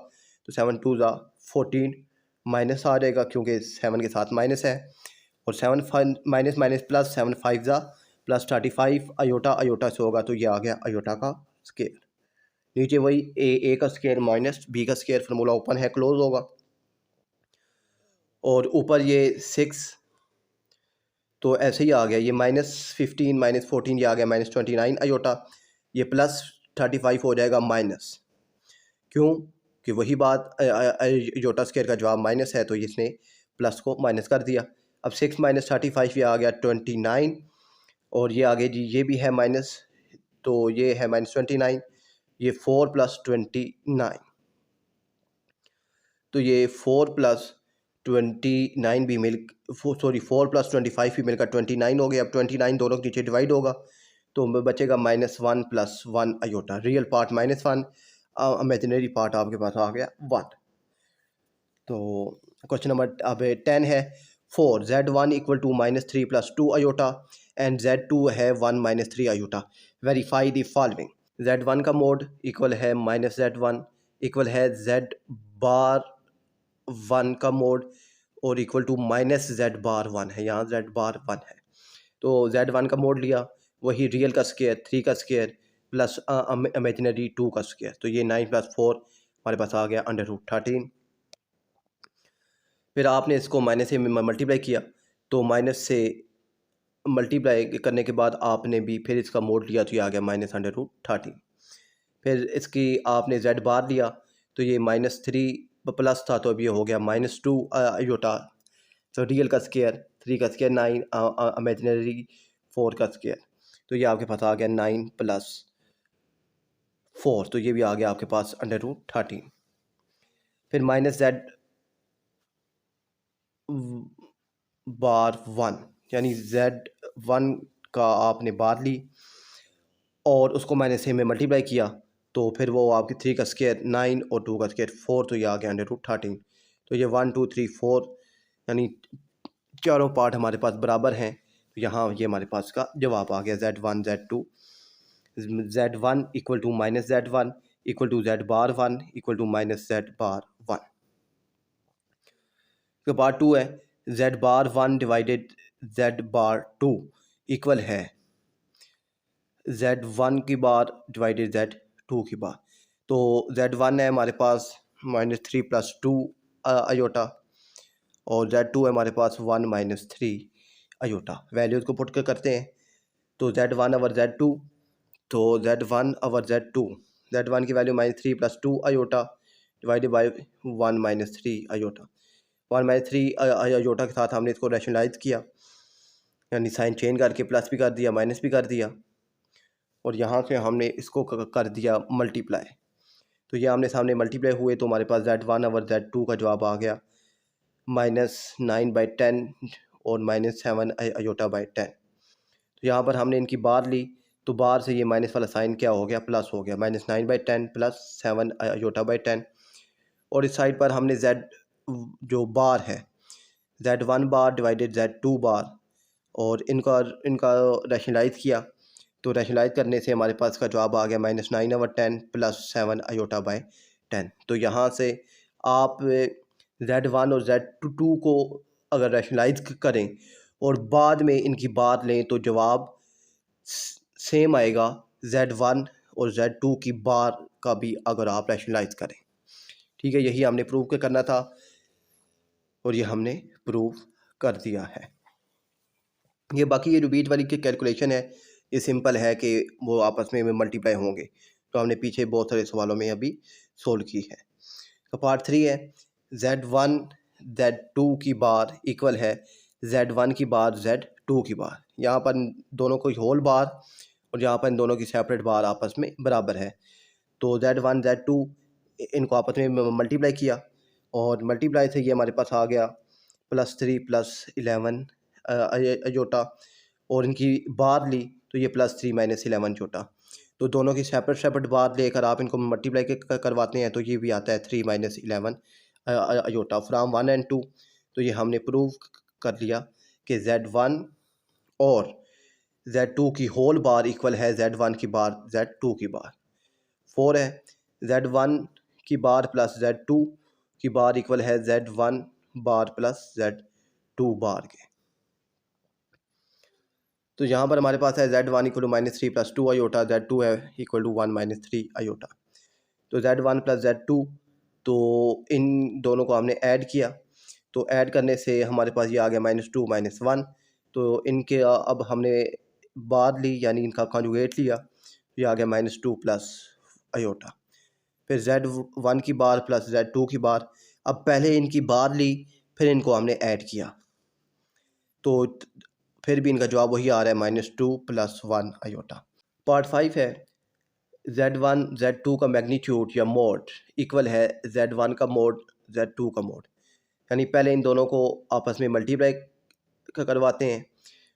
A: तो 7 2 14, माइनस आ जाएगा क्योंकि 7 के साथ माइनस है, और 7 minus minus plus, 7 5 +35 iota, iota से होगा, तो ये आ गया अयोटा का स्केयर। नीचे वही ए का स्केयर माइनस बी का स्केयर, फार्मूला ओपन है क्लोज होगा, और ऊपर ये 6, तो ऐसे ही आ गया ये -15 - 14, ये आ गया -29 अयोटा, ये +35 हो जाएगा माइनस, क्यों कि वही बात अयोटा स्केयर का जवाब माइनस है, तो इसने प्लस को माइनस कर दिया। अब 6 - 35 ये आ गया 29, और ये आगे जी ये भी है माइनस, तो ये है -29, ये 4 + 29, तो ये 4 + 29 भी मिल, सॉरी 4 + 25 भी मिलकर 29 हो गया। अब 29 दोनों के नीचे डिवाइड होगा तो बचेगा -1 + 1 iota. Real part -1, imaginary part आपके पास आ गया 1। तो क्वेश्चन नंबर अब 10 है, 4 Z1 = -3 + 2 अयोटा एंड Z2 है 1 - 3 aorta. Verify the following. Z1 का मोड इक्वल है -Z1 इक्वल है Z बार 1 का मोड और इक्वल टू -Z बार 1 है, यहाँ Z बार 1 है। तो Z1 का मोड लिया, वही रियल का स्क्वायर 3 का स्क्वायर प्लस इमेजिनरी 2 का स्क्वायर, तो ये 9 + 4 हमारे पास आ गया √13। फिर आपने इसको माइनस से मल्टीप्लाई किया, तो माइनस से मल्टीप्लाई करने के बाद आपने भी फिर इसका मोड लिया तो ये आ गया -√13। फिर इसकी आपने Z बार लिया तो ये -3 प्लस था तो अब ये हो गया -2 अयोटा। तो रियल का स्क्वायर 3 का स्क्वायर 9, इमेजिनरी 4 का स्क्वायर, तो ये आपके पास आ गया 9 + 4, तो ये भी आ गया आपके पास √13। फिर -Z बार 1 यानी Z1 का आपने बार ली और उसको मैंने से में मल्टीप्लाई किया, तो फिर वो आपकी 3 का स्क्वायर 9 और 2 का स्क्वायर 4, तो ये आ गया √13। तो ये 1 2 3 4 यानी चारों पार्ट हमारे पास बराबर हैं, तो यहाँ ये हमारे पास का जवाब आ गया Z1 Z2। Z1 = -Z1 = Z बार 1 = -Z बार 1। तो पार्ट 2 है, Z बार 1 डिवाइडेड Z बार 2 इक्वल है Z1 की बार डिवाइडेड Z2 की बार। तो Z1 है हमारे पास -3 + 2 अयोटा और Z2 है हमारे पास 1 - 3 अयोटा। वैल्यूज़ को पुट कर करते हैं, तो Z1 ओवर Z2, तो Z1 ओवर Z2, Z1 की value -3 + 2 iota divided by 1 - 3 iota. 1 - 3 iota के साथ हमने इसको रैशनलाइज किया, यानी साइन चेंज करके प्लस भी कर दिया माइनस भी कर दिया, और यहाँ से हमने इसको कर दिया मल्टीप्लाई। तो ये आमने सामने मल्टीप्लाई हुए तो हमारे पास Z1 ओवर Z2 का जवाब आ गया -9/10 और -7 अयोटा बाई 10। तो यहाँ पर हमने इनकी बार ली, तो बार से ये माइनस वाला साइन क्या हो गया, प्लस हो गया, -9/10 प्लस 7 अयोटा बाई 10। और इस साइड पर हमने Z जो बार है Z1 बार डिवाइडेड Z2 बार, और इनका इनका रैशनलाइज किया, तो रैशनलाइज करने से हमारे पास का जवाब आ गया -9/10 प्लस 7 अयोटा बाई 10। तो यहाँ से आप Z1 और Z2 को अगर रैशनलाइज करें और बाद में इनकी बात लें तो जवाब सेम आएगा Z1 और Z2 की बार का भी अगर आप रैशनलाइज करें। ठीक है, यही हमने प्रूव करना था और ये हमने प्रूव कर दिया है। ये बाकी ये जो बीच वाली की कैलकुलेशन है ये सिंपल है कि वो आपस में मल्टीप्लाई होंगे, तो हमने पीछे बहुत सारे सवालों में अभी सोल्व की है। तो पार्ट 3 है, Z1 Z2 की बार इक्वल है Z1 की बार Z2 की बार। यहाँ पर दोनों को होल बार और यहाँ पर इन दोनों की सेपरेट बार आपस में बराबर है। तो Z1 Z2 इनको आपस में मल्टीप्लाई किया और मल्टीप्लाई से ये हमारे पास आ गया +3 + 11 अयोटा, और इनकी बार ली तो ये +3 - 11 अयोटा। तो दोनों की सेपरेट सेपरेट बार लेकर आप इनको मल्टीप्लाई करवाते हैं तो ये भी आता है 3 - 11 अयोटा फ्राम 1 and 2। तो ये हमने प्रूव कर लिया कि Z1 और Z2 की होल बार इक्वल है Z1 की बार Z2 की बार। 4 है, Z1 की बार प्लस Z2 की बार इक्वल है Z1 बार प्लस Z2 बार के। तो यहाँ पर हमारे पास है Z1 = -3 + 2 अयोटा, Z2 है = 1 - 3 अयोटा। तो Z1 + Z2, तो इन दोनों को हमने ऐड किया, तो ऐड करने से हमारे पास ये आ गया -2 - 1। तो इनके अब हमने बार ली यानी इनका कॉन्जुगेट लिया, ये आ गया -2 प्लस अयोटा। फिर Z1 की बार प्लस Z2 की बार, अब पहले इनकी बार ली फिर इनको हमने ऐड किया, तो फिर भी इनका जवाब वही आ रहा है -2 + 1 अयोटा। पार्ट 5 है, Z1 Z2 का मैग्नीट्यूड या मोड इक्वल है Z1 का मोड Z2 का मोड, यानी पहले इन दोनों को आपस में मल्टीप्लाई करवाते हैं।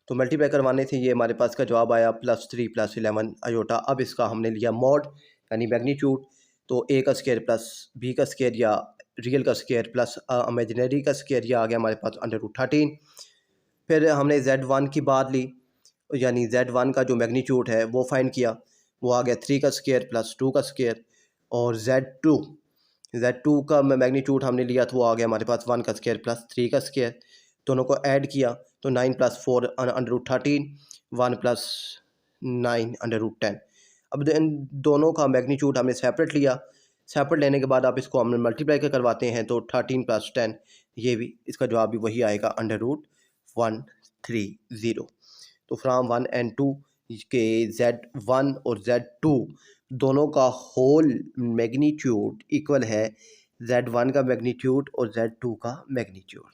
A: तो मल्टीप्लाई करवाने से ये हमारे पास का जवाब आया +3 + 11 अयोटा। अब इसका हमने लिया मॉड यानी मैग्नीट्यूड, तो a का स्क्वायर प्लस b का स्क्वायर या रियल का स्क्वायर प्लस इमेजिनरी का स्क्वायर, ये आ गया हमारे पास √13। फिर हमने Z1 की बात ली, यानी Z1 का जो मैग्नीट्यूड है वो फाइंड किया, वो आ गया 3 का स्क्वायर प्लस 2 का स्क्वायर। और Z2 का मैग्नीट्यूड हमने लिया तो वो आ गया हमारे पास 1 का स्क्वायर प्लस 3 का स्क्वायर। दोनों को ऐड किया तो 9 + 4 √13, 1 + 9 √10। अब इन दोनों का मैग्नीट्यूड हमने सेपरेट लिया। सेपरेट लेने के बाद आप इसको हम मल्टीप्लाई करवाते हैं तो 13 + 10, ये भी इसका जवाब भी वही आएगा √130। तो फ्राम 1 and 2 के Z1 और Z2 दोनों का होल मैग्नीट्यूड इक्वल है Z1 का मैग्नीट्यूड और Z2 का मैग्नीट्यूड।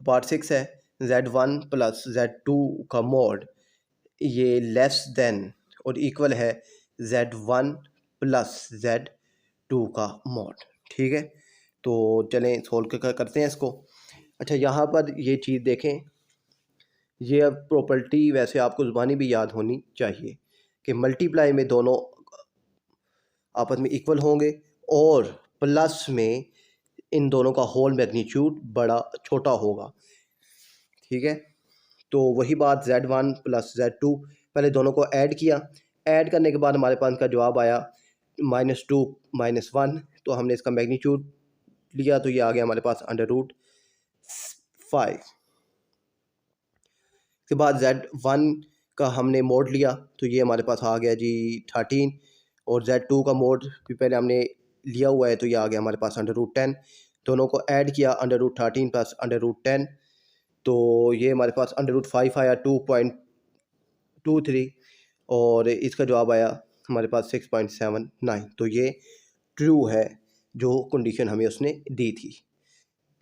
A: पार्ट 6 है Z1 + Z2 का मॉड, ये लेस देन और इक्वल है Z1 + Z2 का मॉड। ठीक है, तो चलें सोल्व करते हैं इसको। अच्छा, यहाँ पर ये चीज़ देखें, ये अब प्रॉपर्टी वैसे आपको ज़ुबानी भी याद होनी चाहिए कि मल्टीप्लाई में दोनों आपस में इक्वल होंगे और प्लस में इन दोनों का होल मैग्नीट्यूड बड़ा छोटा होगा। ठीक है, तो वही बात Z1 + Z2, पहले दोनों को ऐड किया, ऐड करने के बाद हमारे पास का जवाब आया -2 - 1, तो हमने इसका मैग्नीट्यूड लिया तो ये आ गया हमारे पास √5। के बाद Z1 का हमने मोड लिया तो ये हमारे पास आ गया जी 13, और Z2 का मोड भी पहले हमने लिया हुआ है तो ये आ गया हमारे पास √10। दोनों को ऐड किया √13 + √10, तो ये हमारे पास √5 आया 2.23, और इसका जवाब आया हमारे पास 6.79। तो ये ट्रू है जो कंडीशन हमें उसने दी थी।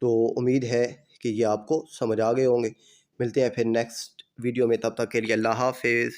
A: तो उम्मीद है कि ये आपको समझ आ गए होंगे। मिलते हैं फिर नेक्स्ट वीडियो में, तब तक के लिए अल्लाह हाफिज़।